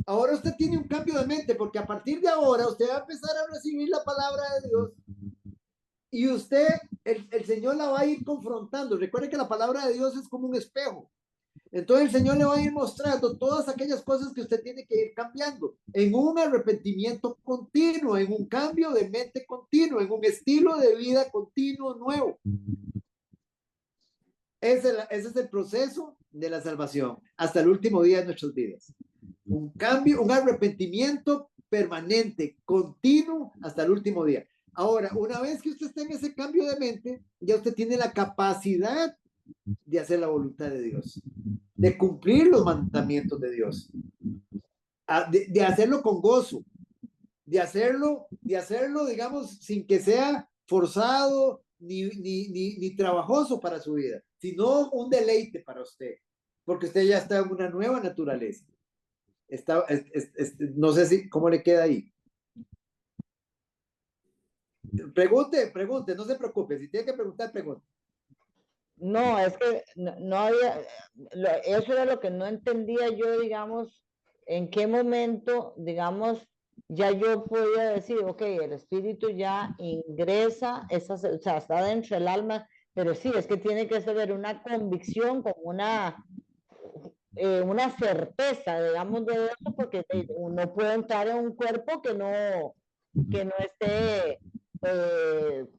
A: Ahora usted tiene un cambio de mente porque a partir de ahora usted va a empezar a recibir la palabra de Dios y usted, el Señor la va a ir confrontando. Recuerde que la palabra de Dios es como un espejo. Entonces el Señor le va a ir mostrando todas aquellas cosas que usted tiene que ir cambiando en un arrepentimiento continuo, en un cambio de mente continuo, en un estilo de vida continuo nuevo. Ese es el proceso de la salvación hasta el último día de nuestras vidas. Un cambio, un arrepentimiento permanente, continuo hasta el último día. Ahora, una vez que usted está en ese cambio de mente, ya usted tiene la capacidad de hacer la voluntad de Dios, de cumplir los mandamientos de Dios, de hacerlo con gozo, de hacerlo, digamos, sin que sea forzado ni trabajoso para su vida, sino un deleite para usted, porque usted ya está en una nueva naturaleza. No sé cómo le queda ahí. Pregunte, no se preocupe. Si tiene que preguntar, pregunte.
E: No, es que no había, eso era lo que no entendía yo, digamos, en qué momento, digamos, ya yo podía decir, ok, el espíritu ya ingresa, o sea, está dentro del alma, pero sí, es que tiene que ser una convicción, como una certeza, digamos, de eso, porque uno puede entrar en un cuerpo que no esté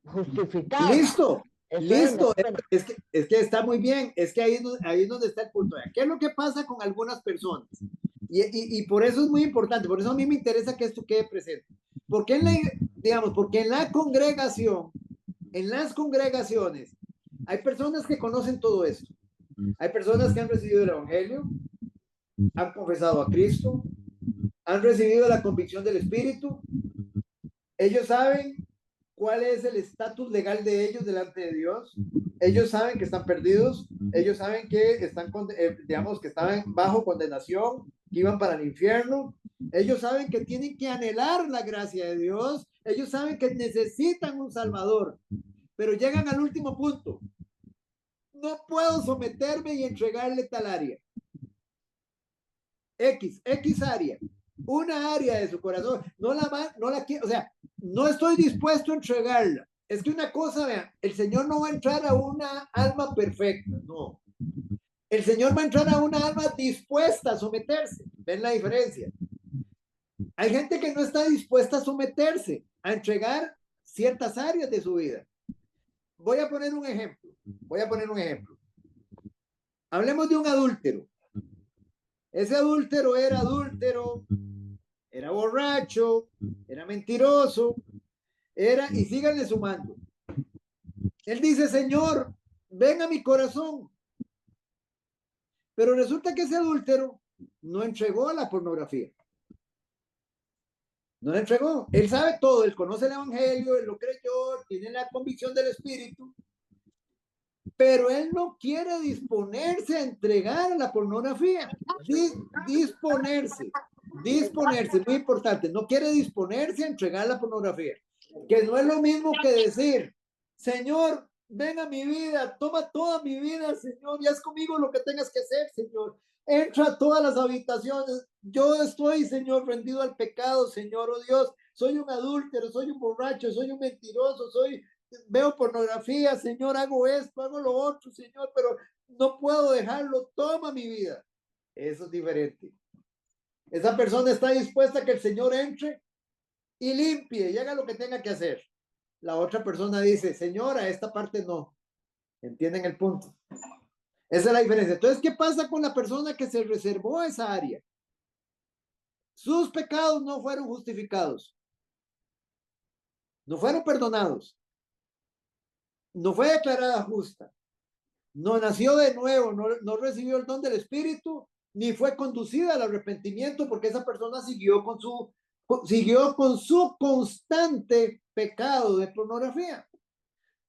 E: justificado.
A: Listo.
E: Eso
A: Listo, es que está muy bien, es que ahí es donde está el punto. ¿Qué es lo que pasa con algunas personas? Y por eso es muy importante, por eso a mí me interesa que esto quede presente. Porque porque en la congregación, en las congregaciones, hay personas que conocen todo esto. Hay personas que han recibido el Evangelio, han confesado a Cristo, han recibido la convicción del Espíritu. Ellos saben cuál es el estatus legal de ellos delante de Dios. Ellos saben que están perdidos. Ellos saben que están, digamos, que estaban bajo condenación, que iban para el infierno. Ellos saben que tienen que anhelar la gracia de Dios. Ellos saben que necesitan un Salvador. Pero llegan al último punto. No puedo someterme y entregarle tal área. X área. Una área de su corazón. No la quiero, o sea, no estoy dispuesto a entregarla. Es que una cosa, vean, el Señor no va a entrar a una alma perfecta, no. El Señor va a entrar a una alma dispuesta a someterse. ¿Ven la diferencia? Hay gente que no está dispuesta a someterse, a entregar ciertas áreas de su vida. Voy a poner un ejemplo. Hablemos de un adúltero. Ese adúltero era era borracho, era mentiroso, y síganle sumando. Él dice, Señor, ven a mi corazón. Pero resulta que ese adúltero no entregó la pornografía. No la entregó. Él sabe todo, él conoce el evangelio, él lo creyó, tiene la convicción del Espíritu, pero él no quiere disponerse a entregar la pornografía. Disponerse, muy importante, no quiere disponerse a entregar la pornografía, que no es lo mismo que decir, Señor, ven a mi vida, toma toda mi vida, Señor, y haz conmigo lo que tengas que hacer, Señor. Entra a todas las habitaciones. Yo estoy, Señor, rendido al pecado, Señor, oh Dios. Soy un adúltero, soy un borracho, soy un mentiroso, veo pornografía, Señor, hago esto, hago lo otro, Señor, pero no puedo dejarlo. Toma mi vida. Eso es diferente. Esa persona está dispuesta a que el Señor entre y limpie y haga lo que tenga que hacer. La otra persona dice, Señora, esta parte no. ¿Entienden el punto? Esa es la diferencia. Entonces, ¿qué pasa con la persona que se reservó esa área? Sus pecados no fueron justificados. No fueron perdonados. No fue declarada justa. No nació de nuevo, no recibió el don del Espíritu, ni fue conducida al arrepentimiento, porque esa persona siguió con su constante pecado de pornografía,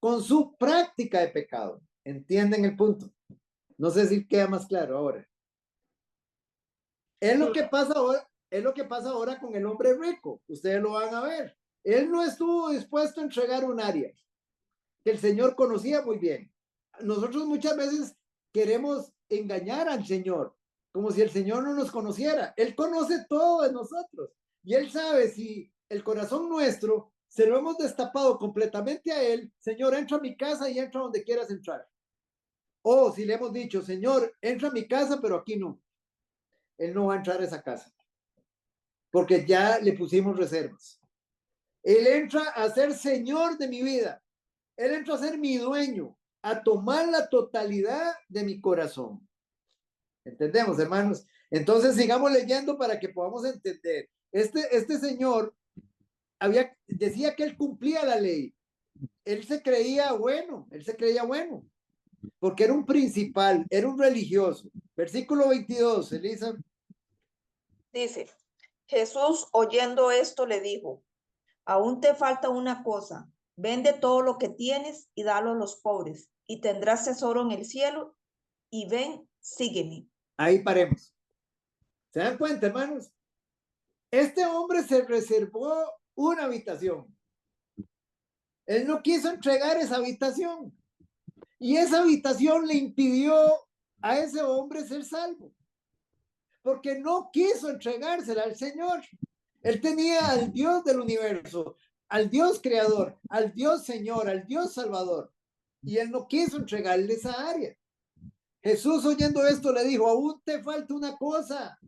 A: con su práctica de pecado. ¿Entienden el punto? No sé si queda más claro ahora. Es lo que pasa ahora con el hombre rico. Ustedes lo van a ver. Él no estuvo dispuesto a entregar un área que el Señor conocía muy bien. Nosotros muchas veces queremos engañar al Señor, como si el Señor no nos conociera. Él conoce todo de nosotros y Él sabe si el corazón nuestro se lo hemos destapado completamente a Él. Señor, entra a mi casa y entra donde quieras entrar. O si le hemos dicho, Señor, entra a mi casa, pero aquí no. Él no va a entrar a esa casa porque ya le pusimos reservas. Él entra a ser Señor de mi vida. Él entra a ser mi dueño, a tomar la totalidad de mi corazón. ¿Entendemos, hermanos? Entonces sigamos leyendo para que podamos entender. Este señor decía que él cumplía la ley. Él se creía bueno, porque era un principal, era un religioso. Versículo 22, Elisa.
D: Dice, Jesús oyendo esto le dijo, aún te falta una cosa, vende todo lo que tienes y dalo a los pobres, y tendrás tesoro en el cielo, y ven, sígueme.
A: Ahí paremos. ¿Se dan cuenta, hermanos? Este hombre se reservó una habitación. Él no quiso entregar esa habitación. Y esa habitación le impidió a ese hombre ser salvo. Porque no quiso entregársela al Señor. Él tenía al Dios del universo, al Dios creador, al Dios Señor, al Dios Salvador. Y él no quiso entregarle esa área. Jesús, oyendo esto, le dijo, aún te falta una cosa.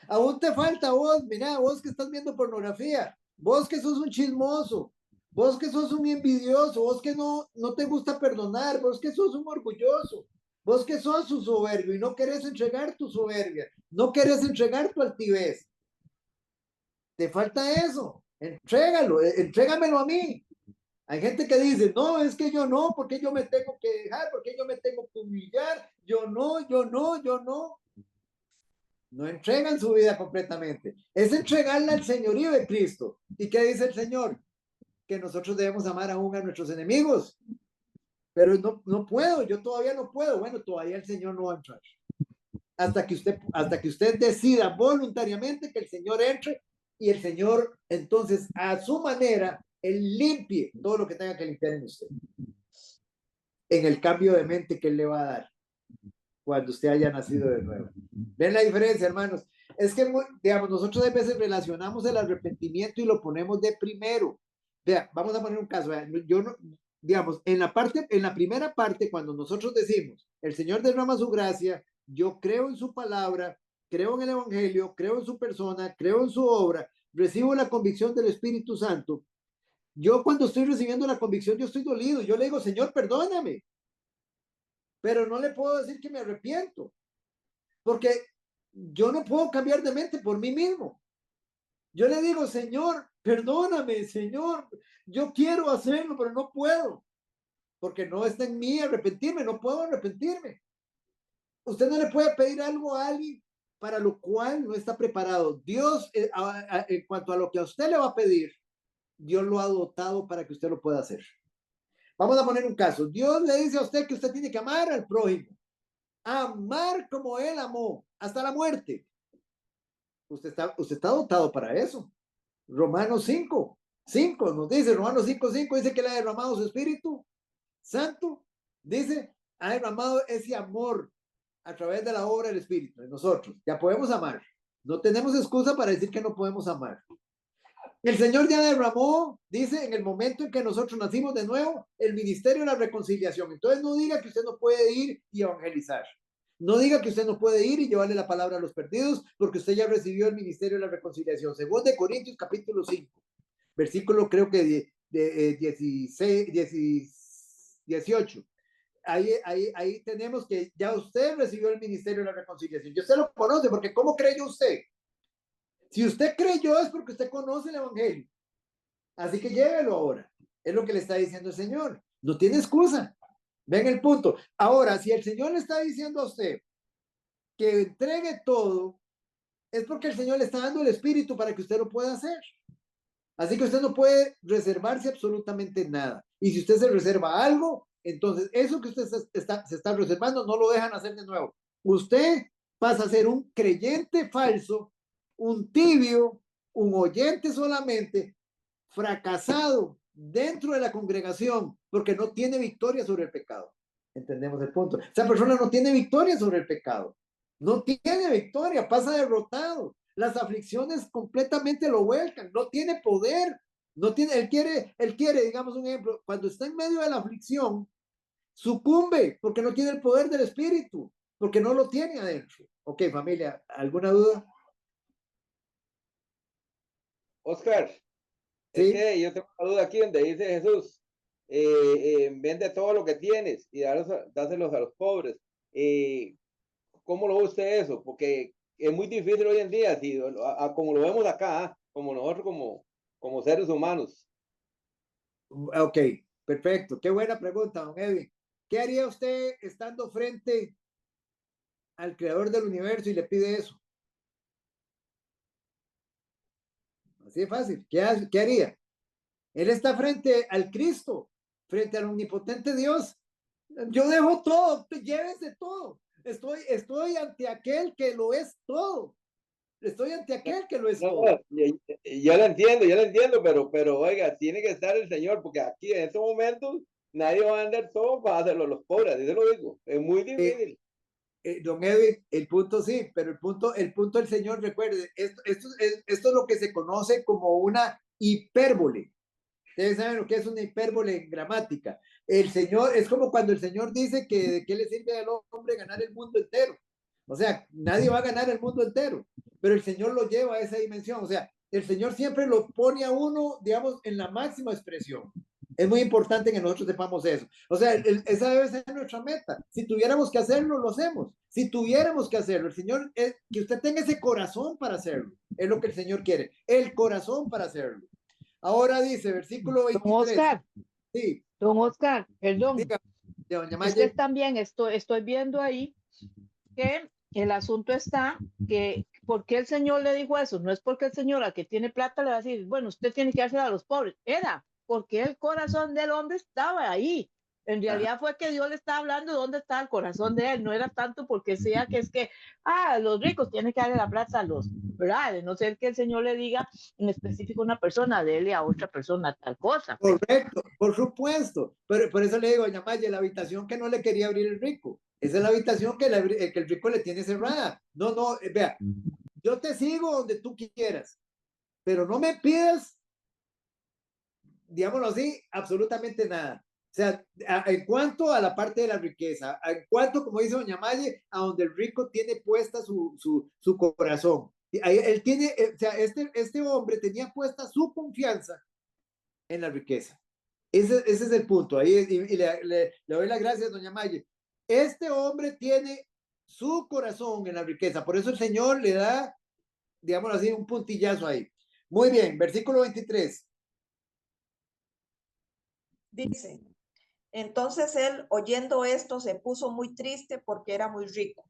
A: Aún te falta vos, mira, vos que estás viendo pornografía, vos que sos un chismoso, vos que sos un envidioso, vos que no te gusta perdonar, vos que sos un orgulloso, vos que sos un soberbio y no querés entregar tu soberbia, no querés entregar tu altivez. Te falta eso, entrégamelo a mí. Hay gente que dice, no, es que yo no, porque yo me tengo que dejar, porque yo me tengo que humillar, yo no. No entregan su vida completamente. Es entregarla al señorío de Cristo. ¿Y qué dice el Señor? Que nosotros debemos amar aún a nuestros enemigos. Pero no puedo, yo todavía no puedo. Bueno, todavía el Señor no va a entrar. Hasta que usted decida voluntariamente que el Señor entre y el Señor, entonces, a su manera, Él limpie todo lo que tenga que limpiar en usted. En el cambio de mente que Él le va a dar cuando usted haya nacido de nuevo. ¿Ven la diferencia, hermanos? Es que, digamos, nosotros a veces relacionamos el arrepentimiento y lo ponemos de primero. Vea, vamos a poner un caso. Yo no, digamos, en la primera parte, cuando nosotros decimos, el Señor derrama su gracia, yo creo en su palabra, creo en el Evangelio, creo en su persona, creo en su obra, recibo la convicción del Espíritu Santo. Yo cuando estoy recibiendo la convicción, yo estoy dolido. Yo le digo, Señor, perdóname. Pero no le puedo decir que me arrepiento, porque yo no puedo cambiar de mente por mí mismo. Yo le digo, Señor, perdóname, Señor, yo quiero hacerlo, pero no puedo, porque no está en mí arrepentirme, no puedo arrepentirme. Usted no le puede pedir algo a alguien para lo cual no está preparado. Dios, en cuanto a lo que a usted le va a pedir, Dios lo ha dotado para que usted lo pueda hacer. Vamos a poner un caso. Dios le dice a usted que usted tiene que amar al prójimo. Amar como él amó, hasta la muerte. Usted está dotado para eso. Romanos 5 nos dice, Romanos 5 dice que le ha derramado su Espíritu Santo, dice, ha derramado ese amor a través de la obra del Espíritu en nosotros. Ya podemos amar. No tenemos excusa para decir que no podemos amar. El Señor ya derramó, dice, en el momento en que nosotros nacimos de nuevo, el ministerio de la reconciliación. Entonces no diga que usted no puede ir y evangelizar. No diga que usted no puede ir y llevarle la palabra a los perdidos, porque usted ya recibió el ministerio de la reconciliación. Según de Corintios capítulo 5, versículo creo que de 18. Ahí tenemos que ya usted recibió el ministerio de la reconciliación. Yo usted lo conoce, porque ¿cómo creyó usted? Si usted creyó es porque usted conoce el evangelio. Así que llévelo ahora. Es lo que le está diciendo el Señor. No tiene excusa. Ven el punto. Ahora, si el Señor le está diciendo a usted que entregue todo, es porque el Señor le está dando el espíritu para que usted lo pueda hacer. Así que usted no puede reservarse absolutamente nada. Y si usted se reserva algo, entonces eso que usted se está reservando no lo dejan hacer de nuevo. Usted pasa a ser un creyente falso, un tibio, un oyente solamente, fracasado dentro de la congregación, porque no tiene victoria sobre el pecado. Entendemos el punto. Esa persona no tiene victoria sobre el pecado. No tiene victoria, pasa derrotado. Las aflicciones completamente lo vuelcan, no tiene poder, no tiene, él quiere, digamos un ejemplo, cuando está en medio de la aflicción, sucumbe porque no tiene el poder del espíritu, porque no lo tiene adentro. Ok, familia, ¿alguna duda?
B: Oscar,
A: ¿Sí?
B: es que yo tengo una duda aquí donde dice Jesús, vende todo lo que tienes y dáselos a los pobres. ¿Cómo lo ve usted eso? Porque es muy difícil hoy en día, si, como lo vemos acá, como nosotros como seres humanos.
A: Ok, perfecto. Qué buena pregunta, don Edwin. ¿Qué haría usted estando frente al creador del universo y le pide eso? Así de fácil. ¿Qué haría? Él está frente al Cristo, frente al omnipotente Dios. Yo dejo todo, llévese todo. Estoy ante aquel que lo es todo. Estoy ante aquel que lo es todo.
B: Yo lo entiendo, pero oiga, tiene que estar el Señor, porque aquí en estos momentos nadie va a vender todo para hacerlo a los pobres, así se lo digo. Es muy difícil.
A: Don Edwin, el punto sí, pero el punto del Señor, recuerde, esto es lo que se conoce como una hipérbole. Ustedes saben lo que es una hipérbole en gramática. El Señor, es como cuando el Señor dice que de qué le sirve al hombre ganar el mundo entero. O sea, nadie va a ganar el mundo entero, pero el Señor lo lleva a esa dimensión. O sea, el Señor siempre lo pone a uno, digamos, en la máxima expresión. Es muy importante que nosotros sepamos eso. O sea, esa debe ser nuestra meta. Si tuviéramos que hacerlo, lo hacemos. Si tuviéramos que hacerlo, el Señor, que usted tenga ese corazón para hacerlo. Es lo que el Señor quiere. El corazón para hacerlo. Ahora dice, versículo 23.
E: Don Oscar,
A: sí.
E: Don Oscar, perdón.
A: Diga, doña
E: Es que también estoy viendo ahí que el asunto está que, ¿por qué el Señor le dijo eso? No es porque el Señor al que tiene plata le va a decir, bueno, usted tiene que hacer a los pobres. Era porque el corazón del hombre estaba ahí. En realidad fue que Dios le estaba hablando de dónde está el corazón de él. No era tanto porque sea que es que, los ricos tienen que darle la plata a los, ¿verdad? De no ser que el Señor le diga en específico a una persona, dele a otra persona tal cosa.
A: Correcto, por supuesto. Pero por eso le digo, doña Maya, la habitación que no le quería abrir el rico. Esa es la habitación que el rico le tiene cerrada. No, vea, yo te sigo donde tú quieras, pero no me pidas, digámoslo así, absolutamente nada. O sea, en cuanto a la parte de la riqueza, en cuanto, como dice doña Maye, a donde el rico tiene puesta su corazón. Ahí, él tiene, o sea, este hombre tenía puesta su confianza en la riqueza. Ese es el punto. Ahí, y le doy las gracias, doña Maye. Este hombre tiene su corazón en la riqueza. Por eso el Señor le da, digámoslo así, un puntillazo ahí. Muy bien, versículo 23.
D: Dice, entonces él, oyendo esto, se puso muy triste porque era muy rico.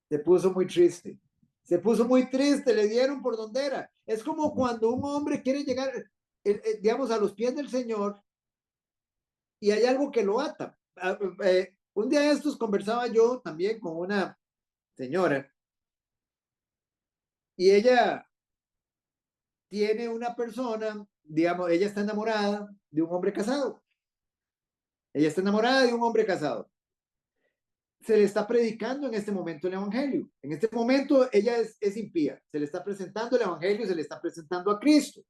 A: Se puso muy triste. Se puso muy triste, le dieron por donde era. Es como cuando un hombre quiere llegar, digamos, a los pies del Señor y hay algo que lo ata. Un día de estos conversaba yo también con una señora y ella tiene una persona, digamos, ella está enamorada de un hombre casado. Ella está enamorada de un hombre casado. Se le está predicando en este momento el evangelio. En este momento ella es impía. Se le está presentando el evangelio, se le está presentando a Cristo.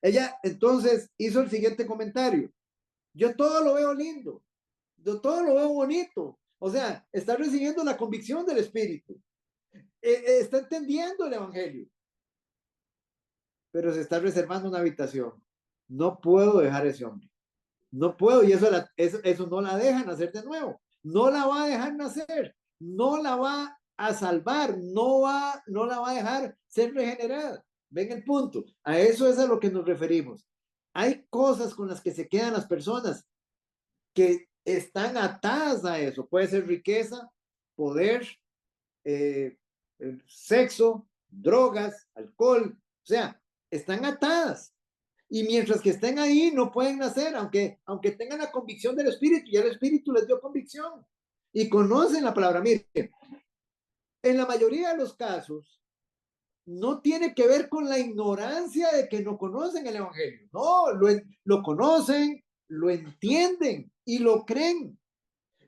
A: Ella entonces hizo el siguiente comentario. Yo todo lo veo lindo. Yo todo lo veo bonito. O sea, está recibiendo la convicción del Espíritu. Está entendiendo el evangelio. Pero se está reservando una habitación. No puedo dejar ese hombre. No puedo. Y eso no la deja nacer de nuevo. No la va a dejar nacer. No la va a salvar. No la va a dejar ser regenerada. Ven el punto. A eso es a lo que nos referimos. Hay cosas con las que se quedan las personas que están atadas a eso. Puede ser riqueza, poder, sexo, drogas, alcohol. O sea, están atadas. Y mientras que estén ahí, no pueden nacer, aunque tengan la convicción del Espíritu. Ya el Espíritu les dio convicción. Y conocen la palabra. Miren, en la mayoría de los casos, no tiene que ver con la ignorancia de que no conocen el Evangelio. No, lo conocen, lo entienden y lo creen.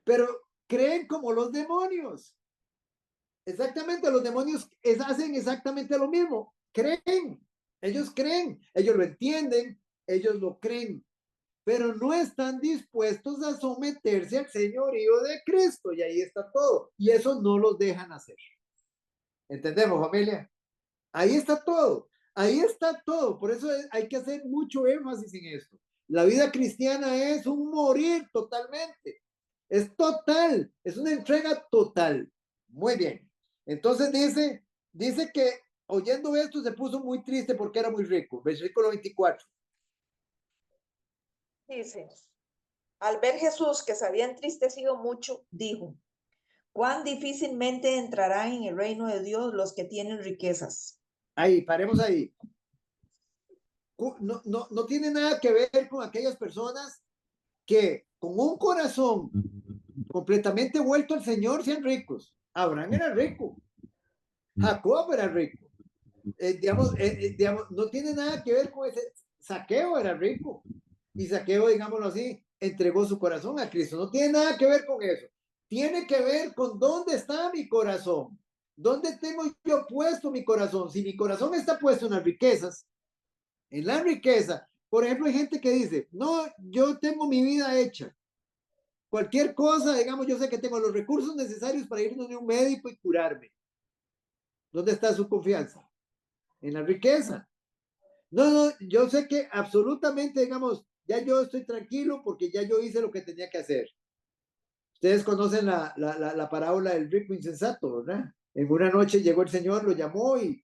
A: Pero creen como los demonios. Exactamente, los demonios hacen exactamente lo mismo. Creen. Ellos creen, ellos lo entienden, ellos lo creen, pero no están dispuestos a someterse al señorío de Cristo, y ahí está todo. Y eso no los dejan hacer. ¿Entendemos, familia? Ahí está todo. Ahí está todo. Por eso hay que hacer mucho énfasis en esto. La vida cristiana es un morir totalmente. Es total. Es una entrega total. Muy bien. Entonces dice que oyendo esto se puso muy triste porque era muy rico. Versículo 24.
D: Dice, al ver Jesús que se había entristecido mucho, dijo, cuán difícilmente entrarán en el reino de Dios los que tienen riquezas.
A: Ahí, paremos ahí. No tiene nada que ver con aquellas personas que con un corazón completamente vuelto al Señor sean ricos. Abraham era rico. Jacob era rico. Digamos, no tiene nada que ver con ese. Zaqueo era rico. Y Zaqueo, digámoslo así, entregó su corazón a Cristo. No tiene nada que ver con eso. Tiene que ver con dónde está mi corazón. ¿Dónde tengo yo puesto mi corazón? Si mi corazón está puesto en las riquezas, en la riqueza, por ejemplo, hay gente que dice, no, yo tengo mi vida hecha. Cualquier cosa, digamos, yo sé que tengo los recursos necesarios para irme a un médico y curarme. ¿Dónde está su confianza? En la riqueza. No, yo sé que absolutamente, digamos, ya yo estoy tranquilo porque ya yo hice lo que tenía que hacer. Ustedes conocen la parábola del rico insensato, ¿verdad? En una noche llegó el Señor, lo llamó y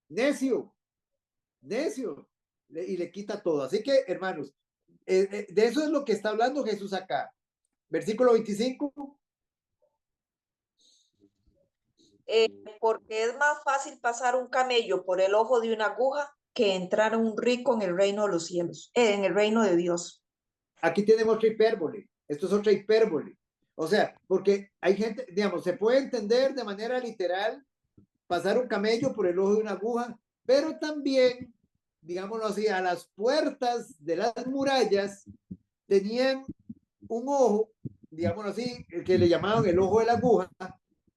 A: necio, y le quita todo. Así que, hermanos, de eso es lo que está hablando Jesús acá. Versículo 25.
D: Porque es más fácil pasar un camello por el ojo de una aguja que entrar un rico en el reino de los cielos, en el reino de Dios.
A: Aquí tenemos otra hipérbole. Esto es otra hipérbole. O sea, porque hay gente, digamos, se puede entender de manera literal pasar un camello por el ojo de una aguja, pero también, digámoslo así, a las puertas de las murallas tenían un ojo, digámoslo así, que le llamaban el ojo de la aguja,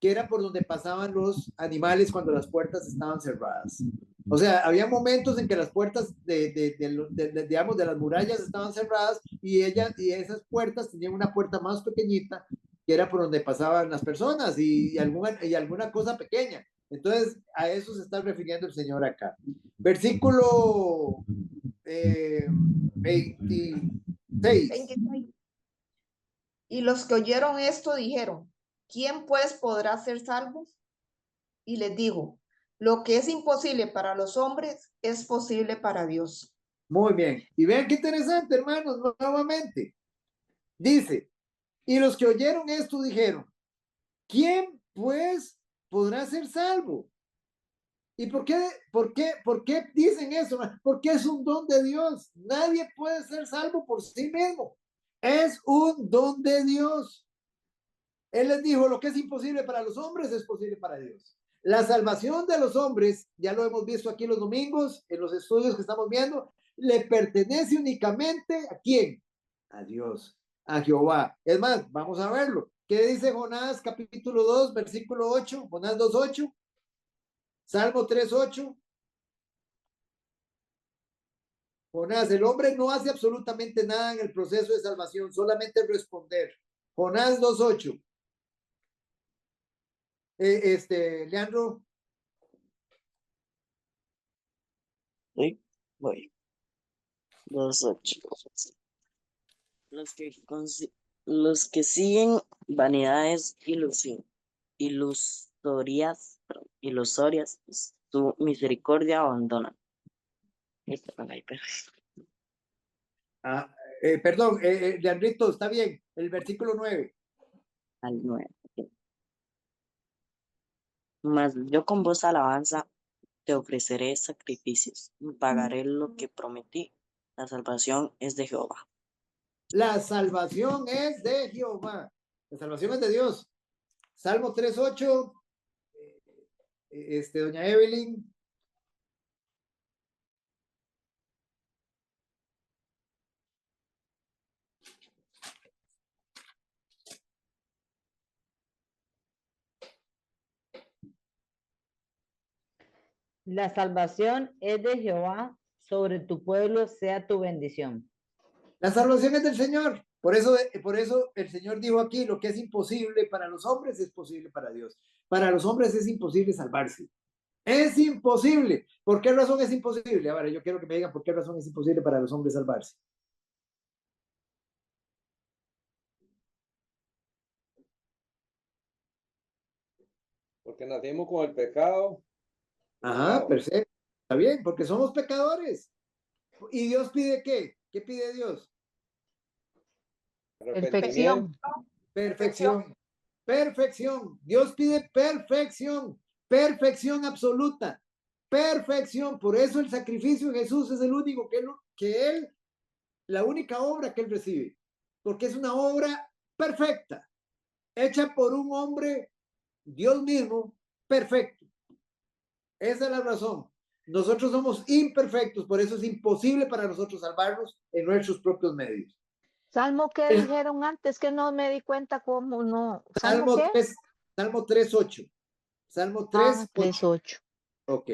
A: que era por donde pasaban los animales cuando las puertas estaban cerradas. O sea, había momentos en que las puertas digamos, de las murallas estaban cerradas y esas puertas tenían una puerta más pequeñita que era por donde pasaban las personas y alguna cosa pequeña. Entonces, a eso se está refiriendo el Señor acá. Versículo 26.
D: 26. Y los que oyeron esto dijeron, ¿quién pues podrá ser salvo? Y les dijo, Lo que es imposible para los hombres es posible para Dios.
A: Muy bien. Y vean qué interesante, hermanos, nuevamente. Dice, y los que oyeron esto dijeron, ¿quién pues podrá ser salvo? ¿Y por qué dicen eso? Porque es un don de Dios. Nadie puede ser salvo por sí mismo. Es un don de Dios. Él les dijo, lo que es imposible para los hombres es posible para Dios. La salvación de los hombres, ya lo hemos visto aquí los domingos, en los estudios que estamos viendo, le pertenece únicamente ¿a quién? A Dios, a Jehová. Es más, vamos a verlo. ¿Qué dice Jonás capítulo 2, versículo 8? Jonás 2:8. Salmo 3:8. Jonás, el hombre no hace absolutamente nada en el proceso de salvación, solamente responder. Jonás 2:8. Leandro.
C: Sí, voy. 2:8. Los que siguen vanidades ilusorias, tu misericordia abandonan.
A: Perdón, Leandrito, está bien. El versículo 9.
C: Al 9. Mas yo con voz alabanza te ofreceré sacrificios, pagaré lo que prometí. La salvación es de Jehová.
A: La salvación es de Jehová. La salvación es de Dios. Salmo 3:8. Doña Evelyn.
E: La salvación es de Jehová, sobre tu pueblo sea tu bendición.
A: La salvación es del Señor. Por eso el Señor dijo aquí, lo que es imposible para los hombres es posible para Dios. Para los hombres es imposible salvarse. Es imposible. ¿Por qué razón es imposible? Ahora, yo quiero que me digan por qué razón es imposible para los hombres salvarse.
B: Porque nacimos con el pecado.
A: Ajá, perfecto. Está bien, porque somos pecadores. ¿Y Dios pide qué? ¿Qué pide Dios?
B: Perfección.
A: Perfección. Perfección. Dios pide perfección. Perfección absoluta. Perfección. Por eso el sacrificio de Jesús es el único la única obra que él recibe. Porque es una obra perfecta. Hecha por un hombre, Dios mismo, perfecto. Esa es la razón. Nosotros somos imperfectos, por eso es imposible para nosotros salvarnos en nuestros propios medios.
F: Salmo que dijeron antes que no me di cuenta cómo no.
A: Salmo
F: ¿Salmo qué?
A: 3, Salmo 3:8. Salmo 3:8.
F: 3:8.
A: Ok,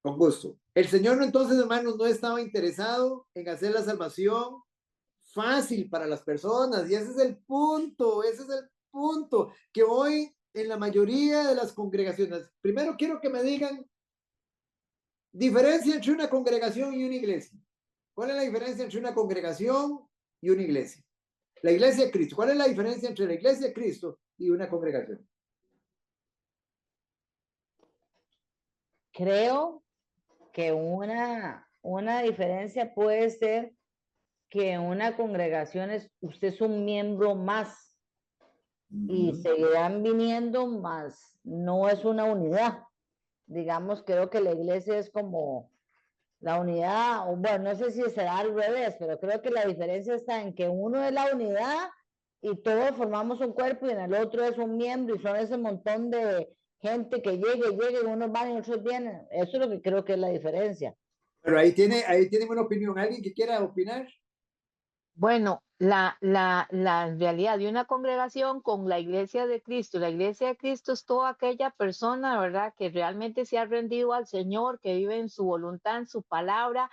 A: con gusto. El Señor entonces, hermanos, no estaba interesado en hacer la salvación fácil para las personas, y ese es el punto, que hoy en la mayoría de las congregaciones, primero quiero que me digan diferencia entre una congregación y una iglesia. ¿Cuál es la diferencia entre una congregación y una iglesia? La iglesia de Cristo. ¿Cuál es la diferencia entre la iglesia de Cristo y una congregación?
E: Creo que una diferencia puede ser que en una congregación usted es un miembro más y seguirán viniendo más, no es una unidad. Digamos, creo que la iglesia es como la unidad, o bueno, no sé si será al revés, pero creo que la diferencia está en que uno es la unidad y todos formamos un cuerpo y en el otro es un miembro y son ese montón de gente que llega, y unos van y otros vienen. Eso es lo que creo que es la diferencia.
A: Pero ahí tiene una opinión. ¿Alguien que quiera opinar?
F: Bueno, la realidad de una congregación con la iglesia de Cristo. La iglesia de Cristo es toda aquella persona, ¿verdad?, que realmente se ha rendido al Señor, que vive en su voluntad, en su palabra,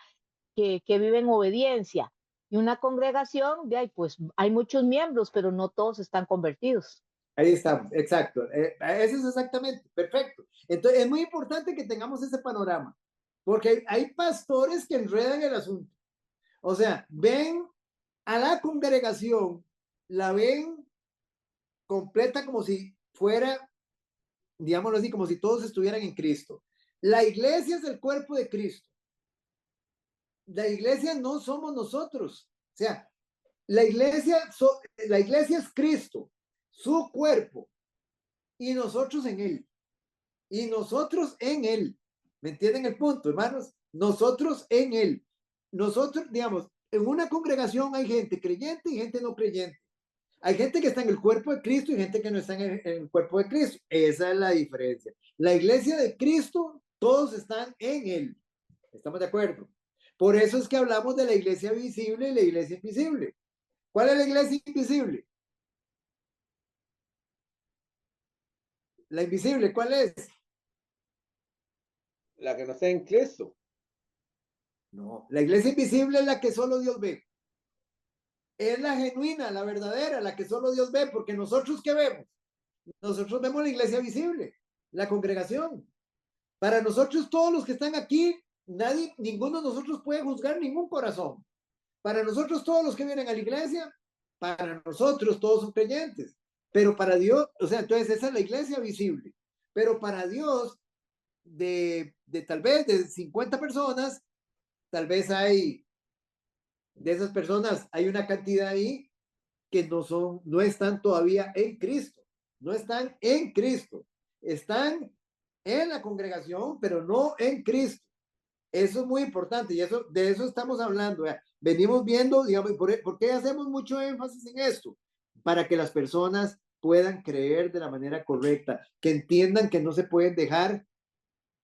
F: que vive en obediencia. Y una congregación, de ahí, pues hay muchos miembros, pero no todos están convertidos.
A: Ahí está, exacto. Eso es exactamente, perfecto. Entonces, es muy importante que tengamos ese panorama, porque hay pastores que enredan el asunto. O sea, ven a la congregación, la ven completa como si fuera digámoslo así, como si todos estuvieran en Cristo. La iglesia es el cuerpo de Cristo. La iglesia no somos nosotros. O sea, la iglesia es Cristo, su cuerpo, y nosotros en él. Y nosotros en él. ¿Me entienden el punto, hermanos? Nosotros en él. Nosotros, digamos, en una congregación hay gente creyente y gente no creyente. Hay gente que está en el cuerpo de Cristo y gente que no está en el cuerpo de Cristo. Esa es la diferencia. La iglesia de Cristo, todos están en él. ¿Estamos de acuerdo? Por eso es que hablamos de la iglesia visible y la iglesia invisible. ¿Cuál es la iglesia invisible? La invisible, ¿cuál es?
B: La que no está en Cristo.
A: No, la iglesia invisible es la que solo Dios ve. Es la genuina, la verdadera, la que solo Dios ve, porque nosotros ¿qué vemos? Nosotros vemos la iglesia visible, la congregación. Para nosotros todos los que están aquí, ninguno de nosotros puede juzgar ningún corazón. Para nosotros todos los que vienen a la iglesia, para nosotros todos son creyentes. Pero para Dios, o sea, entonces esa es la iglesia visible. Pero para Dios, de tal vez de 50 personas, tal vez de esas personas, hay una cantidad ahí que no están todavía en Cristo. No están en Cristo. Están en la congregación, pero no en Cristo. Eso es muy importante y de eso estamos hablando. Venimos viendo, digamos, ¿por qué hacemos mucho énfasis en esto? Para que las personas puedan creer de la manera correcta, que entiendan que no se pueden dejar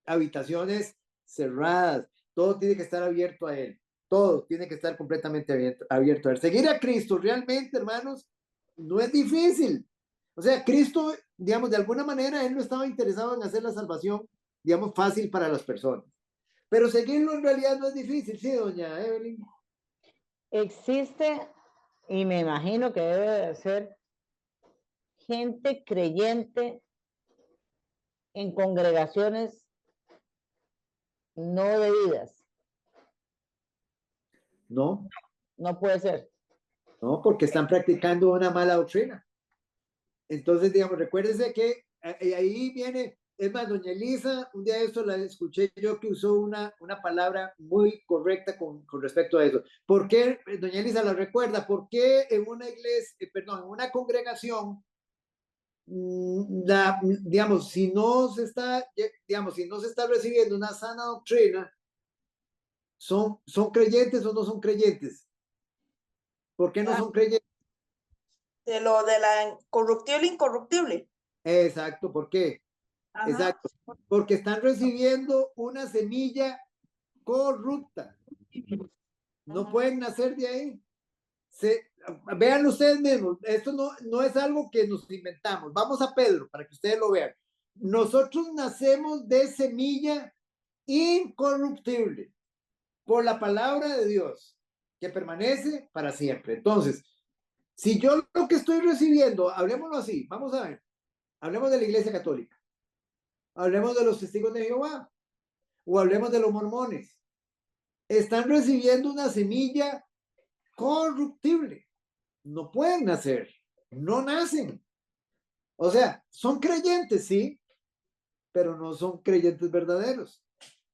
A: habitaciones cerradas, todo tiene que estar abierto a Él, todo tiene que estar completamente abierto a Él. Seguir a Cristo realmente, hermanos, no es difícil. O sea, Cristo, digamos, de alguna manera, Él no estaba interesado en hacer la salvación, digamos, fácil para las personas. Pero seguirlo en realidad no es difícil, ¿sí, doña Evelyn?
E: Existe, y me imagino que debe de ser, gente creyente en congregaciones no debidas.
A: No,
E: No puede ser.
A: no, porque están practicando una mala doctrina. Entonces, digamos, recuérdese que ahí viene, es más, doña Elisa, un día de esto la escuché yo que usó una palabra muy correcta con respecto a eso. ¿Por qué, doña Elisa la recuerda? ¿Por qué en una iglesia, en una congregación, digamos, si no se está recibiendo una sana doctrina, son creyentes o no son creyentes? ¿Por qué no son creyentes?
D: De lo de la corruptible incorruptible.
A: Exacto, ¿por qué?
D: Ajá.
A: Exacto, porque están recibiendo una semilla corrupta. No pueden nacer de ahí. Vean ustedes mismos, esto no es algo que nos inventamos. Vamos a Pedro para que ustedes lo vean. Nosotros nacemos de semilla incorruptible por la palabra de Dios que permanece para siempre. Entonces, si yo lo que estoy recibiendo, hablemoslo así, vamos a ver, hablemos de la Iglesia Católica, hablemos de los testigos de Jehová o hablemos de los mormones, están recibiendo una semilla corruptible. No pueden nacer, no nacen. O sea, son creyentes, sí, pero no son creyentes verdaderos.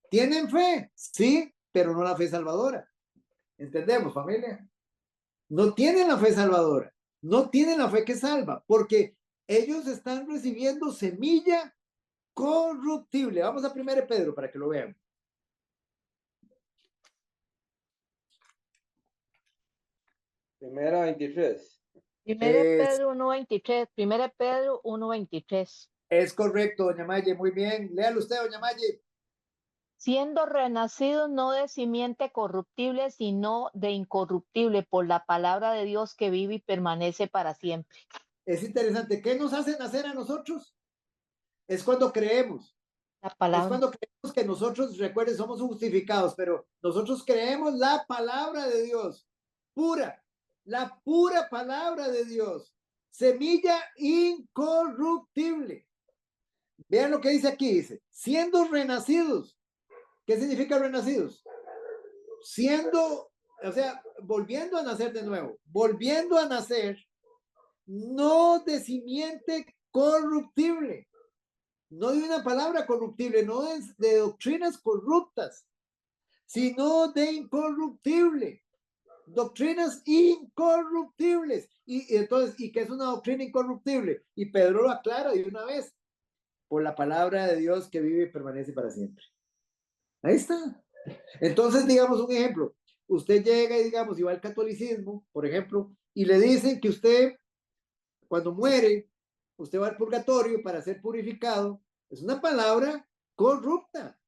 A: Tienen fe, sí, pero no la fe salvadora. ¿Entendemos, familia? No tienen la fe salvadora, no tienen la fe que salva, porque ellos están recibiendo semilla corruptible. Vamos a 1 Pedro para que lo vean.
B: Primera 23.
F: Primera Pedro 1:23, Primera Pedro 1:23.
A: Es correcto, doña Maye, muy bien. Léalo usted, doña Maye.
F: Siendo renacidos no de simiente corruptible, sino de incorruptible, por la palabra de Dios que vive y permanece para siempre.
A: Es interesante. ¿Qué nos hace nacer a nosotros? Es cuando creemos.
F: La palabra.
A: Es cuando creemos que nosotros, recuerden, somos justificados, pero nosotros creemos la palabra de Dios, pura, la pura palabra de Dios, semilla incorruptible. Vean lo que dice aquí, dice, siendo renacidos. ¿Qué significa renacidos? Siendo, o sea, volviendo a nacer de nuevo, volviendo a nacer, no de simiente corruptible. no de una palabra corruptible, no de doctrinas corruptas, sino de incorruptible. Doctrinas incorruptibles. Y entonces, ¿y qué es una doctrina incorruptible? Y Pedro lo aclara de una vez, por la palabra de Dios que vive y permanece para siempre. Ahí está. Entonces, digamos un ejemplo. Usted llega y, digamos, y va al catolicismo, por ejemplo, y le dicen que usted, cuando muere, usted va al purgatorio para ser purificado. Es una palabra corrupta,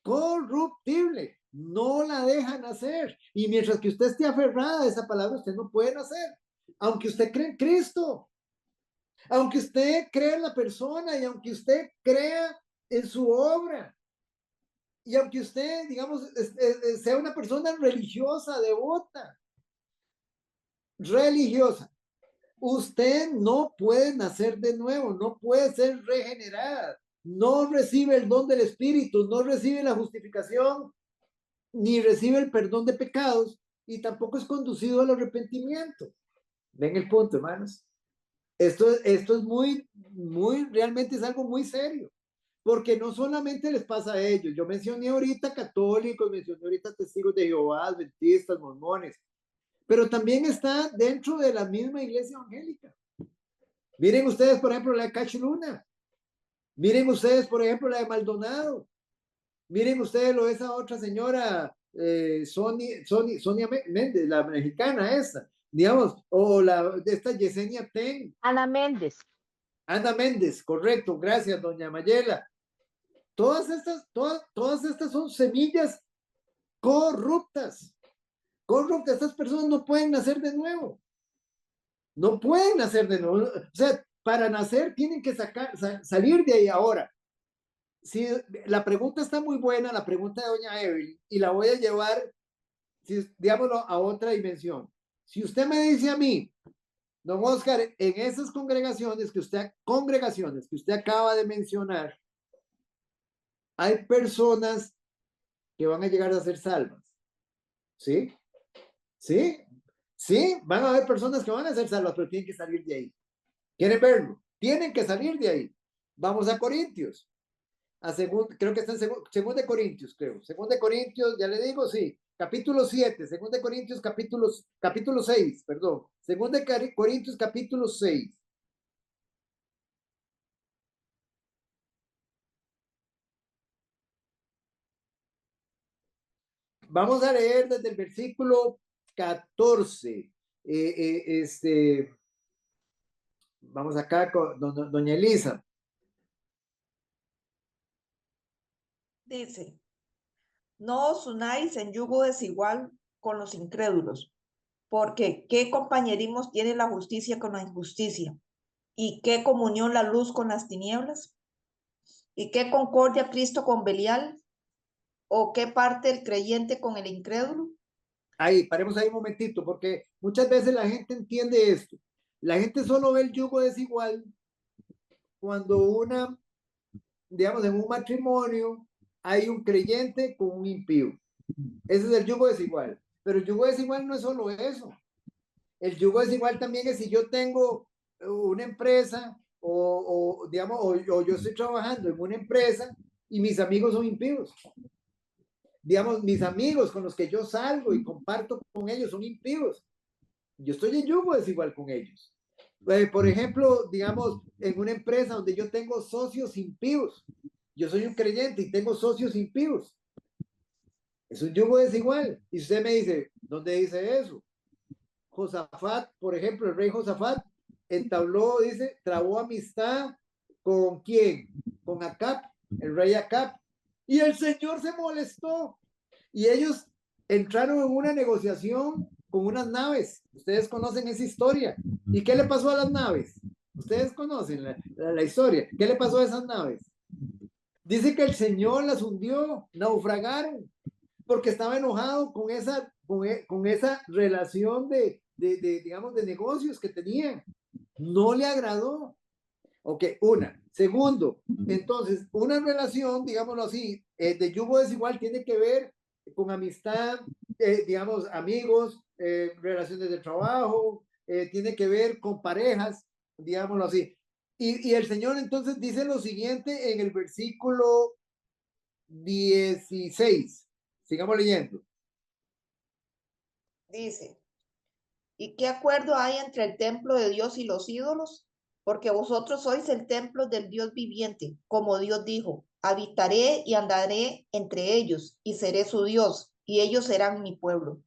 A: corruptible. No la dejan hacer. Y mientras que usted esté aferrada a esa palabra, usted no puede hacer. Aunque usted cree en Cristo, aunque usted crea en la persona y aunque usted crea en su obra, y aunque usted, digamos, sea una persona religiosa, devota, religiosa, usted no puede nacer de nuevo, no puede ser regenerada, no recibe el don del Espíritu, no recibe la justificación, ni recibe el perdón de pecados, y tampoco es conducido al arrepentimiento. ¿Ven el punto, hermanos? Esto es realmente es algo muy serio, porque no solamente les pasa a ellos. Yo mencioné ahorita católicos, mencioné ahorita testigos de Jehová, adventistas, mormones, pero también está dentro de la misma iglesia evangélica. Miren ustedes, por ejemplo, la de Cachluna. Miren ustedes, por ejemplo, la de Maldonado. Miren ustedes lo de esa otra señora, Sonia Méndez, la mexicana esa, digamos, o de esta Yesenia Ten.
F: Ana Méndez.
A: Ana Méndez, correcto, gracias, doña Mayela. Todas estas son semillas corruptas. Corruptas, estas personas no pueden nacer de nuevo. No pueden nacer de nuevo. O sea, para nacer tienen que salir de ahí ahora. Si la pregunta está muy buena, la pregunta de doña Evelyn, y la voy a llevar, digámoslo, a otra dimensión. Si usted me dice a mí, don Oscar, en esas congregaciones que usted acaba de mencionar, hay personas que van a llegar a ser salvas. ¿Sí? ¿Sí? Sí, van a haber personas que van a ser salvas, pero tienen que salir de ahí. ¿Quieren verlo? Tienen que salir de ahí. Vamos a Corintios. Creo que está en segundo de Corintios, creo. Segundo de Corintios, ya le digo, sí. Capítulo 7, segundo de Corintios, capítulo 6, perdón. Segundo de Corintios, capítulo 6. Vamos a leer desde el versículo 14. Vamos acá con doña Elisa.
D: Dice, no os unáis en yugo desigual con los incrédulos, porque ¿qué compañerismo tiene la justicia con la injusticia? ¿Y qué comunión la luz con las tinieblas? ¿Y qué concordia Cristo con Belial? ¿O qué parte el creyente con el incrédulo?
A: Ahí, paremos ahí un momentito, porque muchas veces la gente entiende esto. La gente solo ve el yugo desigual cuando digamos, en un matrimonio hay un creyente con un impío. Ese es el yugo desigual. Pero el yugo desigual no es solo eso. El yugo desigual también es si yo tengo una empresa digamos, o yo estoy trabajando en una empresa y mis amigos son impíos. Digamos, mis amigos con los que yo salgo y comparto con ellos son impíos. Yo estoy en yugo desigual con ellos. Por ejemplo, digamos, en una empresa donde yo tengo socios impíos. Yo soy un creyente y tengo socios impíos. Es un yugo desigual. Y usted me dice, ¿dónde dice eso? Josafat, por ejemplo, el rey Josafat trabó amistad ¿con quién? Con Acab, el rey Acab. Y el Señor se molestó. Y ellos entraron en una negociación con unas naves. Ustedes conocen esa historia. ¿Y qué le pasó a las naves? Ustedes conocen la historia. ¿Qué le pasó a esas naves? Dice que el Señor las hundió, naufragaron, porque estaba enojado con esa relación digamos, de negocios que tenían. No le agradó. Ok, una. Segundo, entonces, una relación, digámoslo así, de yugo desigual tiene que ver con amistad, digamos, amigos, relaciones de trabajo, tiene que ver con parejas, digámoslo así. Y el Señor entonces dice lo siguiente en el versículo 16. Sigamos leyendo.
D: Dice, ¿y qué acuerdo hay entre el templo de Dios y los ídolos? Porque vosotros sois el templo del Dios viviente, como Dios dijo, habitaré y andaré entre ellos, y seré su Dios, y ellos serán mi pueblo.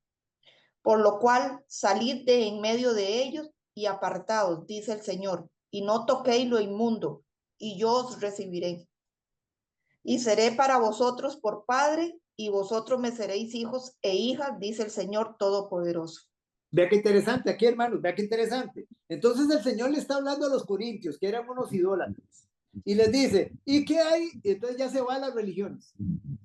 D: Por lo cual, salid de en medio de ellos y apartaos, dice el Señor, y no toquéis lo inmundo, y yo os recibiré. Y seré para vosotros por padre, y vosotros me seréis hijos e hijas, dice el Señor Todopoderoso.
A: Vea qué interesante aquí, hermanos, vea qué interesante. Entonces el Señor le está hablando a los corintios, que eran unos idólatras, y les dice, ¿y qué hay? Entonces ya se va a las religiones,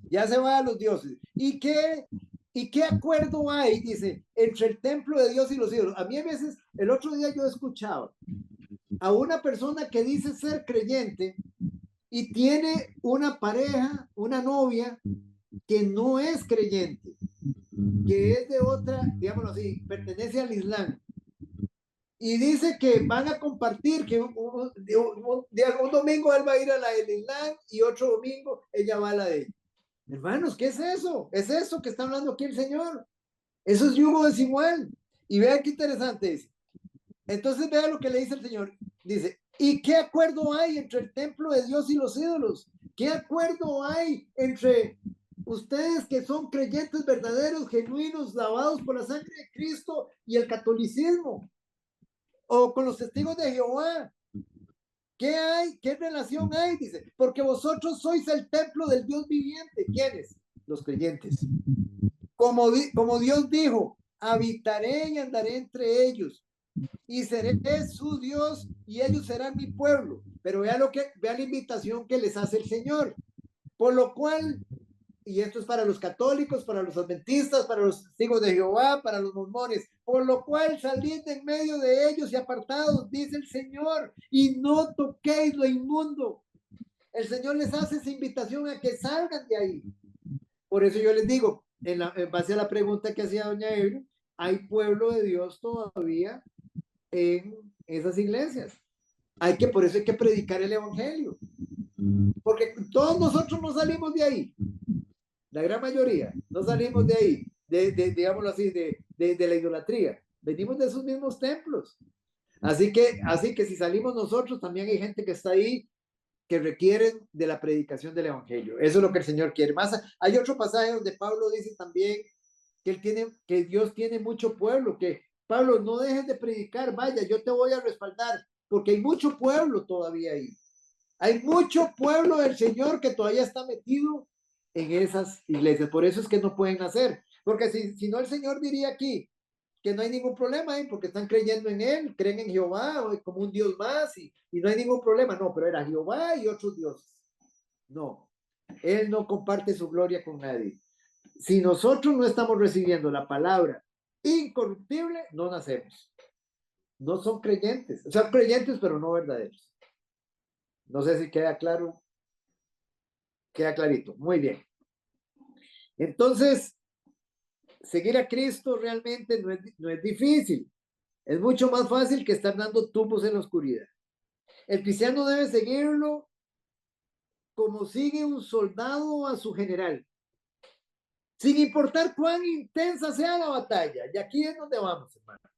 A: ya se va a los dioses. ¿Y qué acuerdo hay, dice, entre el templo de Dios y los ídolos? A mí a veces, el otro día yo escuchaba a una persona que dice ser creyente y tiene una pareja, una novia que no es creyente, que es de otra, digámoslo así, pertenece al Islam. Y dice que van a compartir, que un domingo él va a ir a la del Islam y otro domingo ella va a la de ella. Hermanos, ¿qué es eso? Es eso que está hablando aquí el Señor. Eso es yugo desigual. Y vean qué interesante es. Entonces vean lo que le dice el Señor. Dice, ¿y qué acuerdo hay entre el templo de Dios y los ídolos? ¿Qué acuerdo hay entre ustedes que son creyentes verdaderos, genuinos, lavados por la sangre de Cristo y el catolicismo? O con los testigos de Jehová. ¿Qué hay? ¿Qué relación hay? Dice, porque vosotros sois el templo del Dios viviente. ¿Quiénes? Los creyentes. Como Dios dijo, habitaré y andaré entre ellos y seré su Dios y ellos serán mi pueblo. Pero vea la invitación que les hace el Señor. Por lo cual, y esto es para los católicos, para los adventistas, para los testigos de Jehová, para los mormones, por lo cual salid de en medio de ellos y apartados, dice el Señor, y no toquéis lo inmundo. El Señor les hace esa invitación a que salgan de ahí. Por eso yo les digo, en base a la pregunta que hacía doña Evelyn, hay pueblo de Dios todavía en esas iglesias. Por eso hay que predicar el evangelio. Porque todos nosotros no salimos de ahí. La gran mayoría no salimos de ahí, digámoslo así, de la idolatría. Venimos de esos mismos templos. Así que si salimos nosotros, también hay gente que está ahí que requieren de la predicación del evangelio. Eso es lo que el Señor quiere. Más, hay otro pasaje donde Pablo dice también que Dios tiene mucho pueblo, que Pablo, no dejes de predicar, vaya, yo te voy a respaldar, porque hay mucho pueblo todavía ahí. Hay mucho pueblo del Señor que todavía está metido en esas iglesias. Por eso es que no pueden hacer. Porque si no, el Señor diría aquí que no hay ningún problema, porque están creyendo en Él, creen en Jehová como un Dios más y no hay ningún problema. No, pero era Jehová y otros dioses. No, Él no comparte su gloria con nadie. Si nosotros no estamos recibiendo la palabra incorruptible, no nacemos. No son creyentes. Son creyentes, pero no verdaderos. No sé si queda claro. Queda clarito. Muy bien. Entonces, seguir a Cristo realmente no es difícil. Es mucho más fácil que estar dando tumbos en la oscuridad. El cristiano debe seguirlo como sigue un soldado a su general, sin importar cuán intensa sea la batalla. Y aquí es donde vamos, hermanos.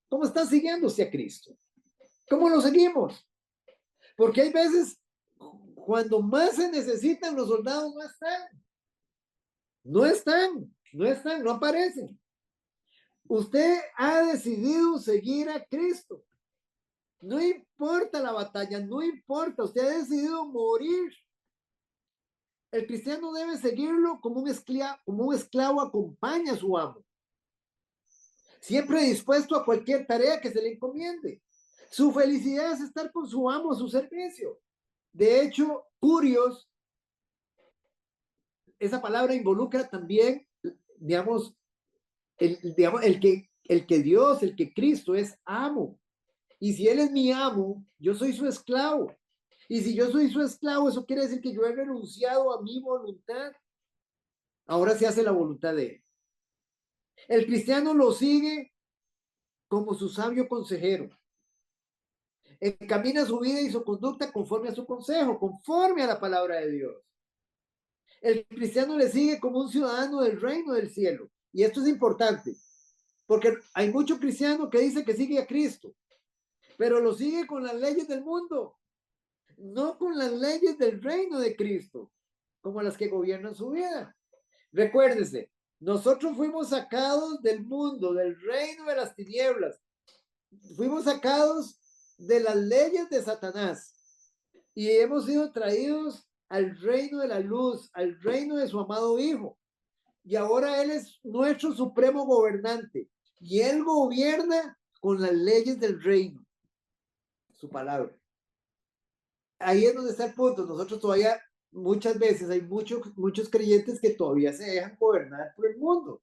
A: ¿Cómo están siguiéndose a Cristo? ¿Cómo lo seguimos? Porque hay veces, cuando más se necesitan, los soldados no aparecen. Usted ha decidido seguir a Cristo. No importa la batalla, no importa, usted ha decidido morir. El cristiano debe seguirlo como un esclavo acompaña a su amo, siempre dispuesto a cualquier tarea que se le encomiende. Su felicidad es estar con su amo a su servicio. De hecho, curios, esa palabra involucra también, digamos, el que Dios, el que Cristo es amo. Y si Él es mi amo, yo soy su esclavo. Y si yo soy su esclavo, eso quiere decir que yo he renunciado a mi voluntad. Ahora se hace la voluntad de Él. El cristiano lo sigue como su sabio consejero. encamina su vida y su conducta conforme a su consejo, conforme a la palabra de Dios. El cristiano le sigue como un ciudadano del reino del cielo. Y esto es importante, porque hay mucho cristiano que dice que sigue a Cristo, pero lo sigue con las leyes del mundo, no con las leyes del reino de Cristo, como las que gobiernan su vida. Recuérdese, nosotros fuimos sacados del mundo, del reino de las tinieblas. Fuimos sacados de las leyes de Satanás y hemos sido traídos al reino de la luz, al reino de su amado Hijo. Y ahora Él es nuestro supremo gobernante y Él gobierna con las leyes del reino, su palabra. Ahí es donde está el punto. Nosotros todavía, muchas veces, hay muchos creyentes que todavía se dejan gobernar por el mundo.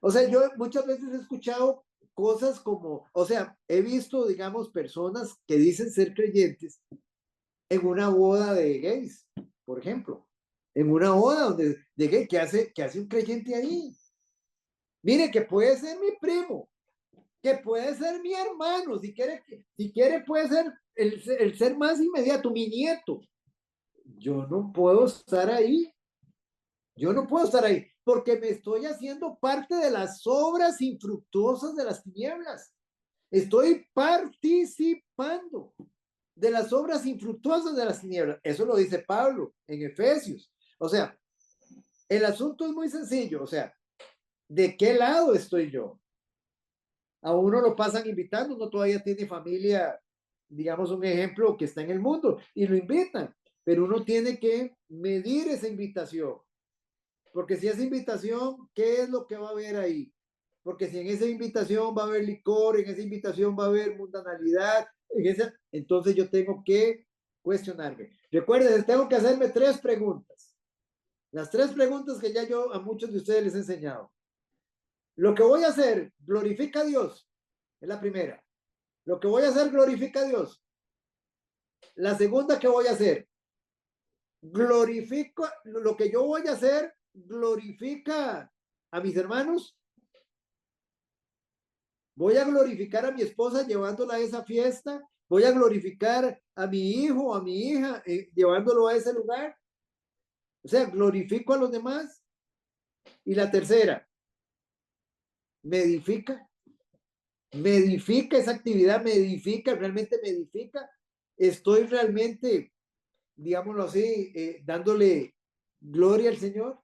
A: O sea, yo muchas veces he escuchado cosas como, o sea, he visto, digamos, personas que dicen ser creyentes en una boda de gays, por ejemplo, en una boda de gay, ¿qué hace un creyente ahí? Mire, que puede ser mi primo, que puede ser mi hermano, si quiere puede ser el ser más inmediato, mi nieto. Yo no puedo estar ahí. Yo no puedo estar ahí porque me estoy haciendo parte de las obras infructuosas de las tinieblas. Estoy participando de las obras infructuosas de las tinieblas. Eso lo dice Pablo en Efesios. O sea, el asunto es muy sencillo. O sea, ¿de qué lado estoy yo? A uno lo pasan invitando, uno todavía tiene familia, digamos un ejemplo, que está en el mundo y lo invitan, pero uno tiene que medir esa invitación. Porque si esa invitación, ¿qué es lo que va a haber ahí? Porque si en esa invitación va a haber licor, en esa invitación va a haber mundanalidad, entonces yo tengo que cuestionarme. Recuerden, tengo que hacerme 3 preguntas. Las 3 preguntas que ya yo a muchos de ustedes les he enseñado. Lo que voy a hacer, ¿glorifica a Dios? Es la primera. Lo que voy a hacer, ¿glorifica a Dios? La segunda que voy a hacer, glorifico, lo que yo voy a hacer, glorifica a mis hermanos. Voy a glorificar a mi esposa llevándola a esa fiesta. Voy a glorificar a mi hijo, a mi hija, llevándolo a ese lugar. O sea, glorifico a los demás. Y la tercera, me edifica. Me edifica esa actividad, me edifica, realmente me edifica. Estoy realmente, digámoslo así, dándole gloria al Señor.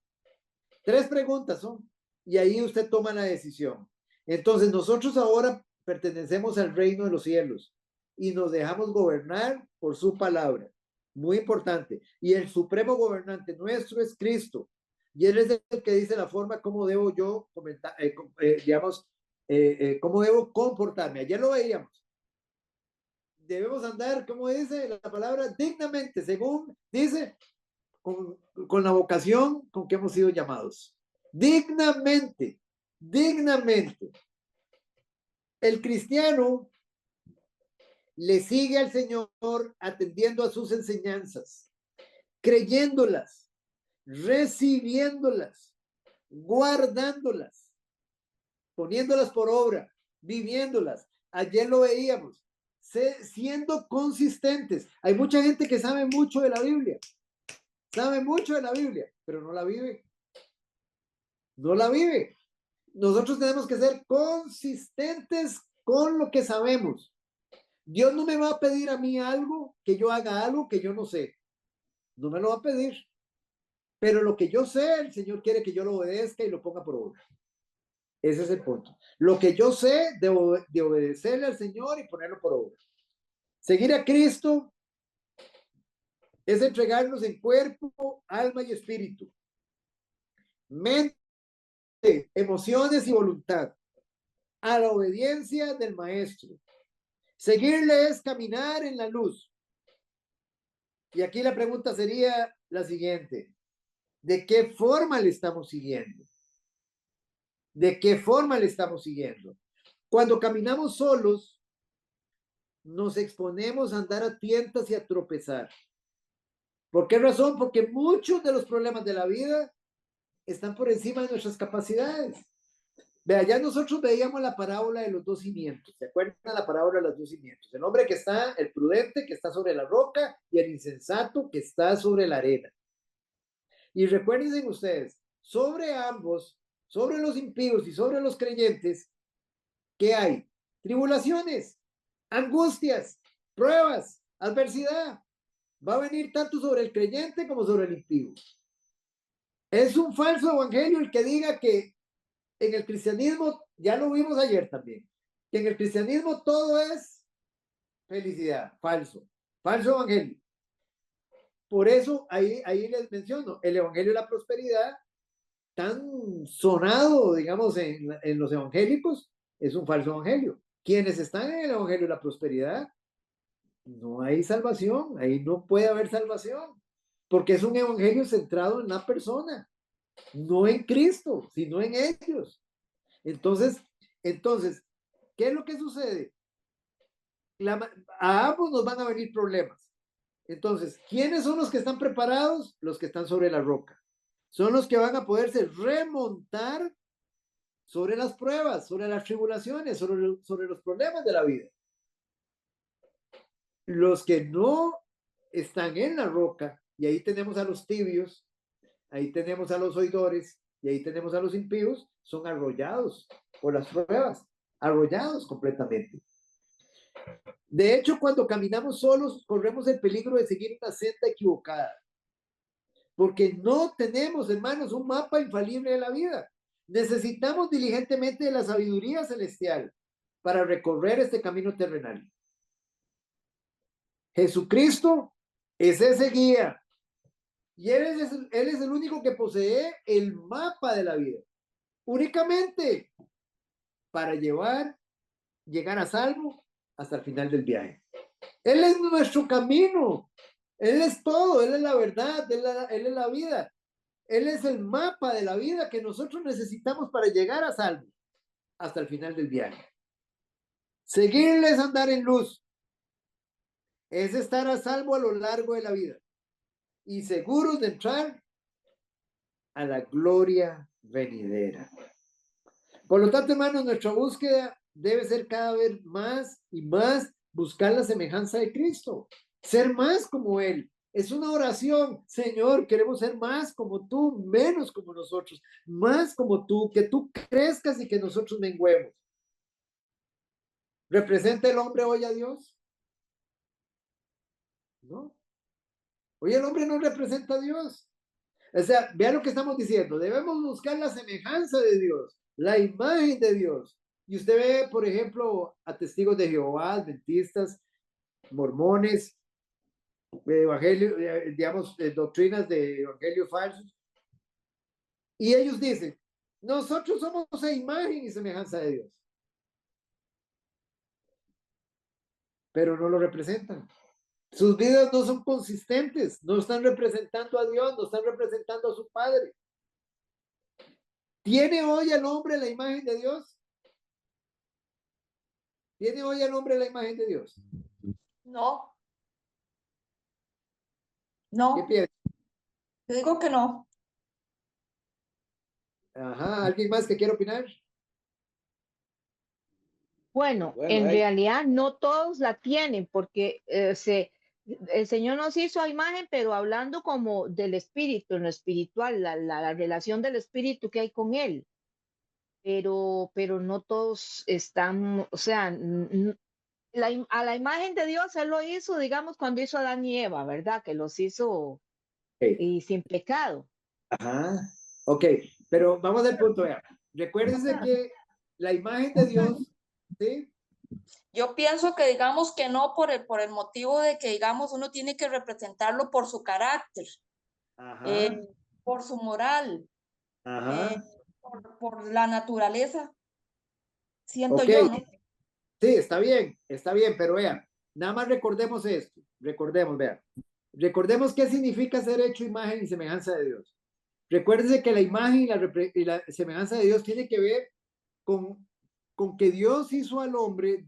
A: 3 preguntas son, y ahí usted toma la decisión. Entonces, nosotros ahora pertenecemos al reino de los cielos y nos dejamos gobernar por su palabra. Muy importante. Y el supremo gobernante nuestro es Cristo. Y Él es el que dice la forma cómo debo yo comentar, digamos, cómo debo comportarme. Ayer lo veíamos. Debemos andar, como dice la palabra, dignamente, según dice, con la vocación con que hemos sido llamados. Dignamente, dignamente. El cristiano le sigue al Señor atendiendo a sus enseñanzas, creyéndolas, recibiéndolas, guardándolas, poniéndolas por obra, viviéndolas. Ayer lo veíamos, siendo consistentes. Hay mucha gente que sabe mucho de la Biblia, pero no la vive. No la vive. Nosotros tenemos que ser consistentes con lo que sabemos. Dios no me va a pedir a mí algo, que yo haga algo que yo no sé. No me lo va a pedir. Pero lo que yo sé, el Señor quiere que yo lo obedezca y lo ponga por obra. Ese es el punto. Lo que yo sé, debo de obedecerle al Señor y ponerlo por obra. Seguir a Cristo es entregarnos en cuerpo, alma y espíritu. Mente, emociones y voluntad a la obediencia del Maestro. Seguirle es caminar en la luz. Y aquí la pregunta sería la siguiente: ¿de qué forma le estamos siguiendo? ¿De qué forma le estamos siguiendo? Cuando caminamos solos, nos exponemos a andar a tientas y a tropezar. ¿Por qué razón? Porque muchos de los problemas de la vida están por encima de nuestras capacidades. Vea, ya nosotros veíamos la parábola de los dos cimientos. ¿Se acuerdan la parábola de los dos cimientos? El hombre que está, el prudente que está sobre la roca y el insensato que está sobre la arena. Y recuerden ustedes, sobre ambos, sobre los impíos y sobre los creyentes, ¿qué hay? Tribulaciones, angustias, pruebas, adversidad. Va a venir tanto sobre el creyente como sobre el impío. Es un falso evangelio el que diga que en el cristianismo, ya lo vimos ayer también, que en el cristianismo todo es felicidad. Falso, falso evangelio. Por eso ahí les menciono, el evangelio de la prosperidad, tan sonado, digamos, en los evangélicos, es un falso evangelio. Quienes están en el evangelio de la prosperidad, no hay salvación, ahí no puede haber salvación, porque es un evangelio centrado en la persona, no en Cristo, sino en ellos. Entonces, ¿qué es lo que sucede? A ambos nos van a venir problemas. Entonces, ¿quiénes son los que están preparados? Los que están sobre la roca. Son los que van a poderse remontar sobre las pruebas, sobre las tribulaciones, sobre los problemas de la vida. Los que no están en la roca, y ahí tenemos a los tibios, ahí tenemos a los oidores, y ahí tenemos a los impíos, son arrollados por las pruebas, arrollados completamente. De hecho, cuando caminamos solos, corremos el peligro de seguir una senda equivocada, porque no tenemos, hermanos, un mapa infalible de la vida. Necesitamos diligentemente de la sabiduría celestial para recorrer este camino terrenal. Jesucristo es ese guía, y él es el único que posee el mapa de la vida, únicamente para llegar a salvo hasta el final del viaje. Él es nuestro camino, Él es todo, Él es la verdad, Él es la vida, Él es el mapa de la vida que nosotros necesitamos para llegar a salvo hasta el final del viaje. Seguirles andar en luz es estar a salvo a lo largo de la vida y seguros de entrar a la gloria venidera. Por lo tanto, hermanos, nuestra búsqueda debe ser cada vez más y más buscar la semejanza de Cristo, ser más como Él. Es una oración, Señor, queremos ser más como tú, menos como nosotros, más como tú, que tú crezcas y que nosotros menguemos. ¿Representa el hombre hoy a Dios? No. Hoy el hombre no representa a Dios. O sea, vean lo que estamos diciendo, debemos buscar la semejanza de Dios, la imagen de Dios. Y usted ve, por ejemplo, a testigos de Jehová, adventistas, mormones, evangelio, digamos, doctrinas de evangelio falsos. Y ellos dicen, nosotros somos a imagen y semejanza de Dios. Pero no lo representan. Sus vidas no son consistentes, no están representando a Dios, no están representando a su Padre. ¿Tiene hoy el hombre la imagen de Dios? ¿Tiene hoy el hombre la imagen de Dios?
D: No.
A: ¿Qué
D: No,
A: piensa?
D: yo digo que no.
A: Ajá, ¿alguien más que quiera opinar?
F: Bueno, en realidad no todos la tienen porque el Señor nos hizo a imagen, pero hablando como del espíritu, en lo espiritual, la relación del espíritu que hay con Él. Pero no todos están, o sea, a la imagen de Dios Él lo hizo, digamos, cuando hizo a Adán y Eva, ¿verdad? Que los hizo y sin pecado.
A: Ajá, ok, pero vamos al punto. Recuérdense que la imagen de Dios, ¿sí?
D: Yo pienso que digamos que no por el motivo de que digamos uno tiene que representarlo por su carácter, por su moral, por la naturaleza, siento yo, ¿no?
A: Sí, está bien, pero vean, nada más recordemos esto, recordemos qué significa ser hecho imagen y semejanza de Dios. Recuérdense que la imagen y la semejanza de Dios tiene que ver con que Dios hizo al hombre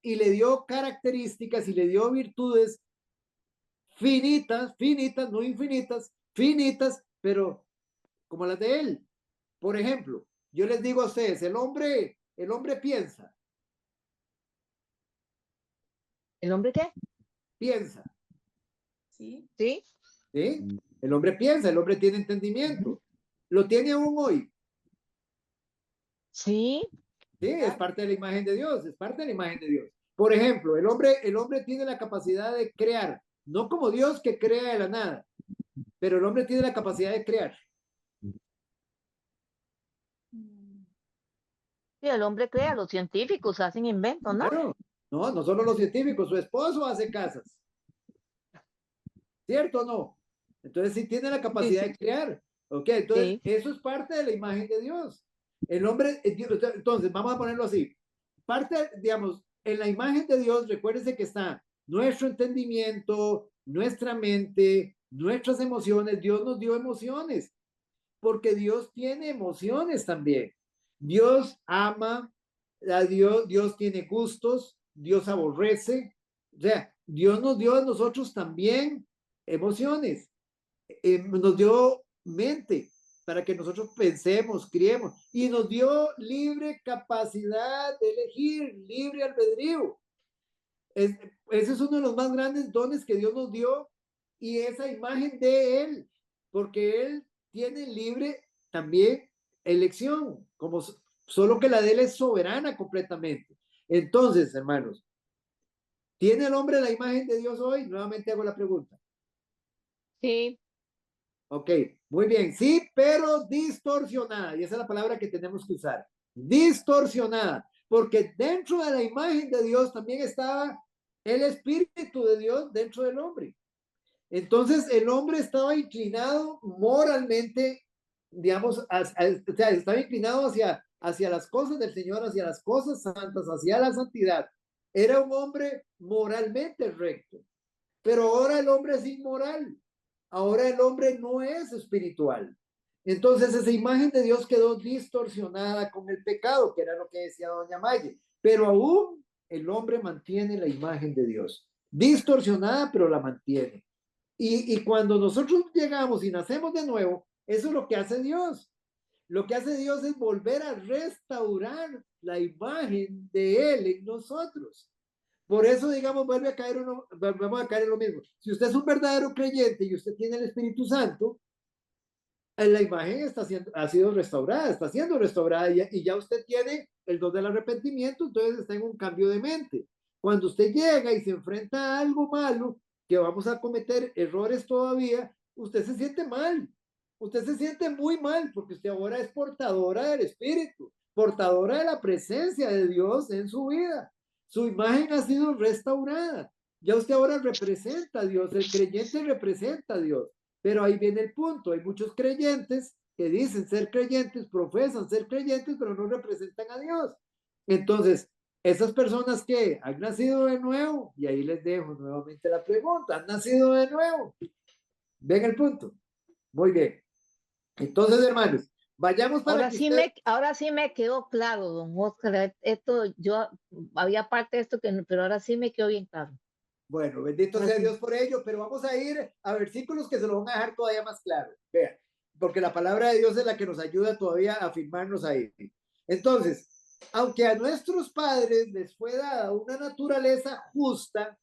A: y le dio características y le dio virtudes finitas, no infinitas, finitas, pero como las de Él. Por ejemplo, Yo les digo a ustedes, el hombre piensa,
F: ¿El hombre qué?
A: piensa,
D: Sí.
F: ¿Sí?
A: ¿sí? El hombre piensa, el hombre tiene entendimiento. Lo tiene aún hoy.
F: Sí.
A: Sí, es parte de la imagen de Dios, es parte de la imagen de Dios. Por ejemplo, el hombre tiene la capacidad de crear, no como Dios que crea de la nada, pero el hombre tiene la capacidad de crear.
F: Sí, el hombre crea, los científicos hacen inventos, ¿no?
A: Claro, no solo los científicos, su esposo hace casas, ¿cierto o no? Entonces sí tiene la
F: Sí,
A: capacidad
F: sí.
A: de crear, ¿ok? Entonces
F: Sí.
A: eso es parte de la imagen de Dios. El hombre, entonces vamos a ponerlo así, parte, digamos, en la imagen de Dios, recuérdense que está nuestro entendimiento, nuestra mente, nuestras emociones. Dios nos dio emociones, porque Dios tiene emociones también. Dios ama, Dios tiene gustos, Dios aborrece. O sea, Dios nos dio a nosotros también emociones, nos dio mente para que nosotros pensemos, criemos, y nos dio libre capacidad de elegir, libre albedrío. Ese es uno de los más grandes dones que Dios nos dio, y esa imagen de Él, porque Él tiene libre también elección, como solo que la de Él es soberana completamente. Entonces, hermanos, ¿tiene el hombre la imagen de Dios hoy? Nuevamente hago la pregunta.
F: Sí.
A: Ok, muy bien, sí, pero distorsionada, y esa es la palabra que tenemos que usar, distorsionada, porque dentro de la imagen de Dios también estaba el Espíritu de Dios dentro del hombre. Entonces el hombre estaba inclinado moralmente, digamos, o sea, estaba inclinado hacia las cosas del Señor, hacia las cosas santas, hacia la santidad. Era un hombre moralmente recto, pero ahora el hombre es inmoral. Ahora el hombre no es espiritual. Entonces esa imagen de Dios quedó distorsionada con el pecado, que era lo que decía doña Maye. Pero aún el hombre mantiene la imagen de Dios. Distorsionada, pero la mantiene. Y cuando nosotros llegamos y nacemos de nuevo, eso es lo que hace Dios. Lo que hace Dios es volver a restaurar la imagen de Él en nosotros. Por eso, digamos, vamos a caer en lo mismo. Si usted es un verdadero creyente y usted tiene el Espíritu Santo, la imagen ha sido restaurada, está siendo restaurada, y ya usted tiene el don del arrepentimiento, entonces está en un cambio de mente. Cuando usted llega y se enfrenta a algo malo, que vamos a cometer errores todavía, usted se siente mal, usted se siente muy mal, porque usted ahora es portadora del Espíritu, portadora de la presencia de Dios en su vida. Su imagen ha sido restaurada. Ya usted ahora representa a Dios, el creyente representa a Dios. Pero ahí viene el punto, hay muchos creyentes que dicen ser creyentes, profesan ser creyentes, pero no representan a Dios. Entonces, esas personas que han nacido de nuevo, y ahí les dejo nuevamente la pregunta, ¿han nacido de nuevo? ¿Ven el punto? Muy bien. Entonces, hermanos, vayamos para que usted...
F: Ahora sí me quedó claro, don Oscar. Esto, yo había parte de esto pero ahora sí me quedó bien claro.
A: Bueno, bendito sea Dios por ello, pero vamos a ir a versículos que se lo van a dejar todavía más claro. Vean, porque la palabra de Dios es la que nos ayuda todavía a afirmarnos ahí. Entonces, aunque a nuestros padres les fue dada una naturaleza justa,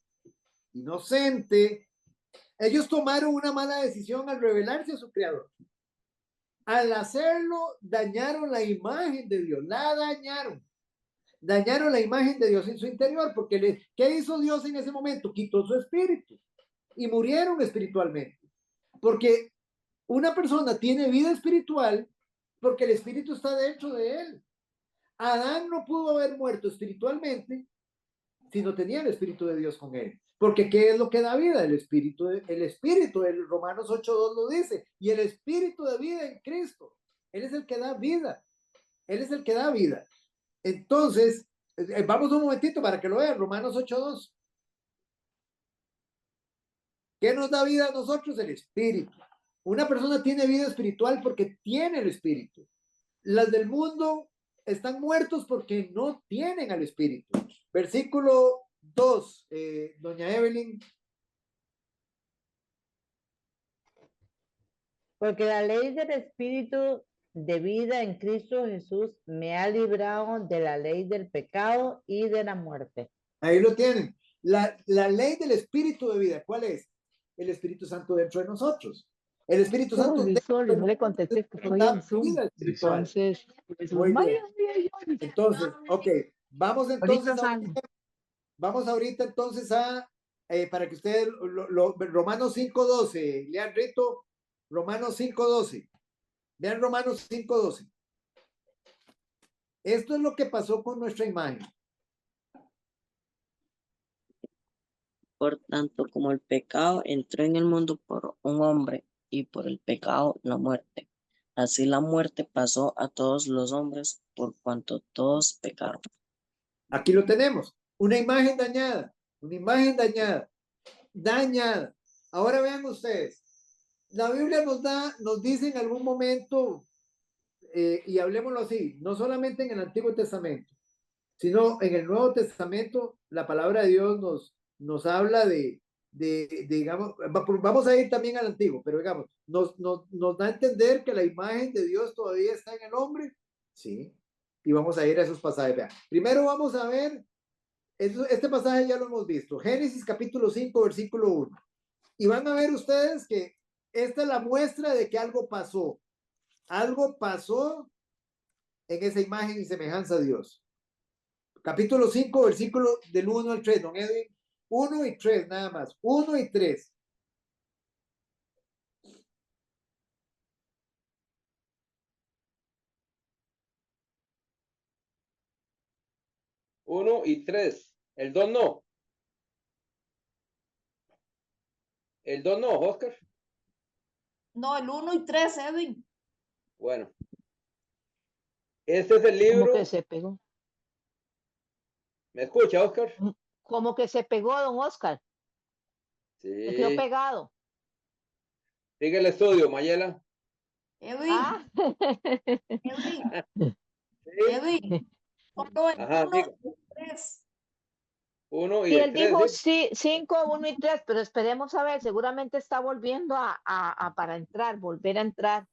A: inocente, ellos tomaron una mala decisión al rebelarse a su creador. Al hacerlo, dañaron la imagen de Dios, la dañaron. Dañaron la imagen de Dios en su interior, porque ¿qué hizo Dios en ese momento? Quitó su espíritu y murieron espiritualmente. Porque una persona tiene vida espiritual porque el espíritu está dentro de él. Adán no pudo haber muerto espiritualmente si no tenía el espíritu de Dios con él. Porque ¿qué es lo que da vida? El espíritu el Romanos 8:2 lo dice, y el espíritu de vida en Cristo. Él es el que da vida. Él es el que da vida. Entonces, vamos un momentito para que lo vean, Romanos 8:2. ¿Qué nos da vida a nosotros? El espíritu. Una persona tiene vida espiritual porque tiene el espíritu. Las del mundo están muertos porque no tienen al espíritu. Versículo 2, doña Evelyn.
E: Porque la ley del espíritu de vida en Cristo Jesús me ha librado de la ley del pecado y de la muerte.
A: Ahí lo tienen. La ley del espíritu de vida, ¿cuál es? El Espíritu Santo dentro de nosotros. El Espíritu Santo
F: Sorry, no le contesté que estoy en Zoom.
A: vida espiritual.
F: Entonces, pues,
A: Muy
F: vaya,
A: bien. Entonces, ok, vamos
F: ahorita
A: entonces
F: salgo.
A: vamos ahorita entonces a, para que ustedes, Romanos 5:12, lean Rito, Romanos 5:12. Vean Romanos 5:12. Esto es lo que pasó con nuestra imagen.
C: Por tanto, como el pecado entró en el mundo por un hombre y por el pecado la muerte, así la muerte pasó a todos los hombres por cuanto todos pecaron.
A: Aquí lo tenemos. Una imagen dañada. Una imagen dañada. Dañada. Ahora vean ustedes. La Biblia nos dice en algún momento, y hablemoslo así, no solamente en el Antiguo Testamento, sino en el Nuevo Testamento, la palabra de Dios nos habla digamos, vamos a ir también al Antiguo, pero digamos, nos da a entender que la imagen de Dios todavía está en el hombre, sí, y vamos a ir a esos pasajes. Vean. Primero vamos a ver, este pasaje ya lo hemos visto, Génesis capítulo 5, versículo 1, y van a ver ustedes que esta es la muestra de que algo pasó en esa imagen y semejanza a Dios. Capítulo 5, versículo del 1 al 3, don Edwin. 1 y 3, nada más. 1 y 3.
B: Uno y tres. El 2 no. El 2 no, Oscar.
D: No, el 1 y 3, Edwin.
B: Bueno. Este es el
F: Como
B: libro.
F: que se pegó.
B: ¿Me escucha, Oscar?
F: Como que se pegó, don Oscar. Se quedó
B: Sí.
F: pegado.
B: Sigue el estudio, Mayela.
D: Edwin,
F: Ah,
D: Edwin,
B: Sí.
D: Edwin. Ponlo en
B: Ajá,
D: 1
B: diga.
D: y 3.
B: 1 y
F: y
B: el
F: él
B: 3.
F: dijo
B: ¿sí?
F: sí, 5, 1 y 3, pero esperemos a ver, seguramente está volviendo para entrar, volver a entrar.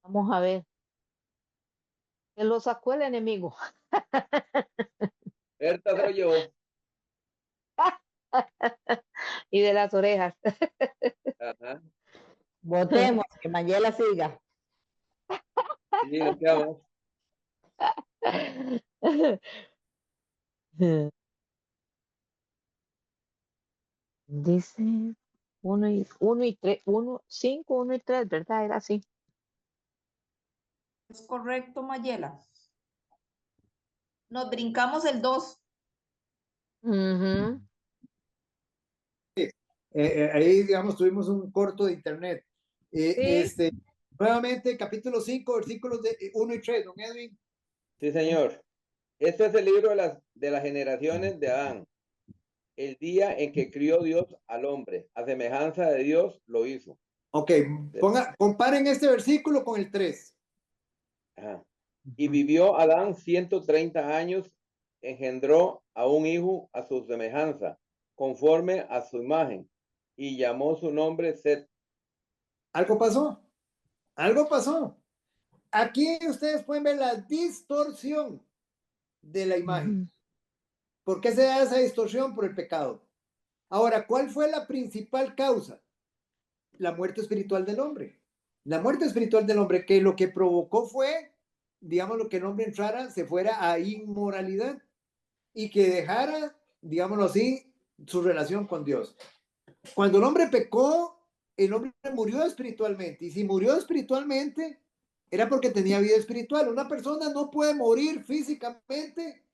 F: Vamos a ver. Que lo sacó el enemigo.
B: Berta se lo llevó.
F: Y de las orejas.
B: Ajá.
E: Votemos, que Mayela siga.
B: Sí, lo quedamos.
F: Dice 1 y 3, 5, 1 y 3, ¿verdad? Era así.
D: Es correcto, Mayela. Nos brincamos el 2.
F: Ujú.
A: Ahí, digamos, tuvimos un corto de internet.
F: Sí.
A: Nuevamente, capítulo 5, versículos de 1 y 3, don Edwin.
B: Sí, señor. Este es el libro de las generaciones de Adán. El día en que crió Dios al hombre, a semejanza de Dios lo hizo.
A: Ok, comparen este versículo con el 3.
B: Ajá. Y vivió Adán 130 años, engendró a un hijo a su semejanza, conforme a su imagen, y llamó su nombre Set.
A: Algo pasó. Algo pasó. Aquí ustedes pueden ver la distorsión de la imagen.
F: Ujú.
A: ¿Por qué se da esa distorsión? Por el pecado. Ahora, ¿cuál fue la principal causa? La muerte espiritual del hombre. La muerte espiritual del hombre, que lo que provocó fue, digamos, lo que el hombre entrara, se fuera a inmoralidad y que dejara, digámoslo así, su relación con Dios. Cuando el hombre pecó, el hombre murió espiritualmente. Y si murió espiritualmente, era porque tenía vida espiritual. Una persona no puede morir físicamente,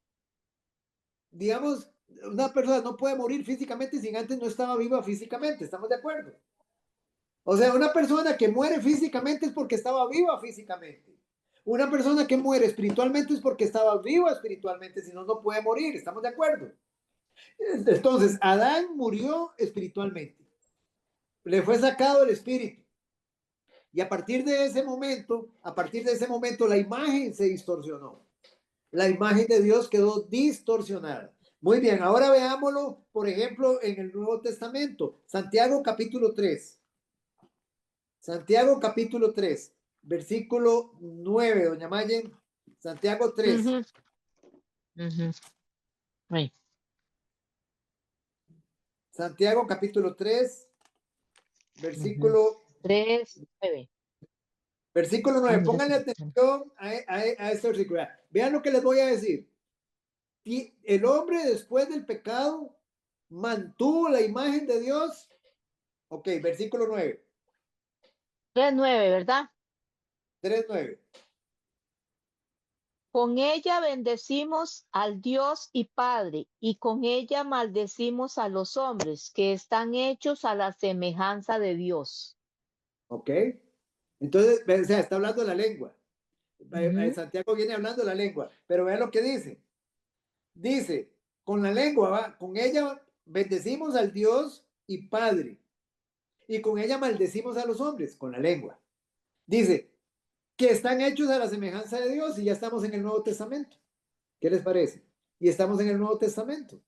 A: digamos, una persona no puede morir físicamente si antes no estaba viva físicamente. ¿Estamos de acuerdo? O sea, una persona que muere físicamente es porque estaba viva físicamente. Una persona que muere espiritualmente es porque estaba viva espiritualmente, si no, no puede morir. ¿Estamos de acuerdo? Entonces, Adán murió espiritualmente. Le fue sacado el espíritu. Y a partir de ese momento, la imagen se distorsionó. La imagen de Dios quedó distorsionada. Muy bien, ahora veámoslo, por ejemplo, en el Nuevo Testamento. Santiago capítulo 3. Santiago capítulo 3, versículo 9, doña Mayen. Santiago 3.
F: Ujú, ujú. Ay,
A: Santiago capítulo 3,
F: ujú.
A: versículo
F: 3:9.
A: Versículo 9,
F: Vamos,
A: pónganle atención a este versículo. Vean lo que les voy a decir. Y el hombre después del pecado mantuvo la imagen de Dios. Ok, versículo 9,
F: 3:9, ¿verdad?
A: 3:9.
F: Con ella bendecimos al Dios y Padre, y con ella maldecimos a los hombres que están hechos a la semejanza de Dios.
A: Ok. Entonces, o sea, está hablando de la lengua.
F: Ujú.
A: Santiago viene hablando de la lengua, pero vean lo que dice. Dice, con la lengua, ¿va? Con ella bendecimos al Dios y Padre, y con ella maldecimos a los hombres, con la lengua. Dice, que están hechos a la semejanza de Dios y ya estamos en el Nuevo Testamento. ¿Qué les parece? Y estamos en el Nuevo Testamento.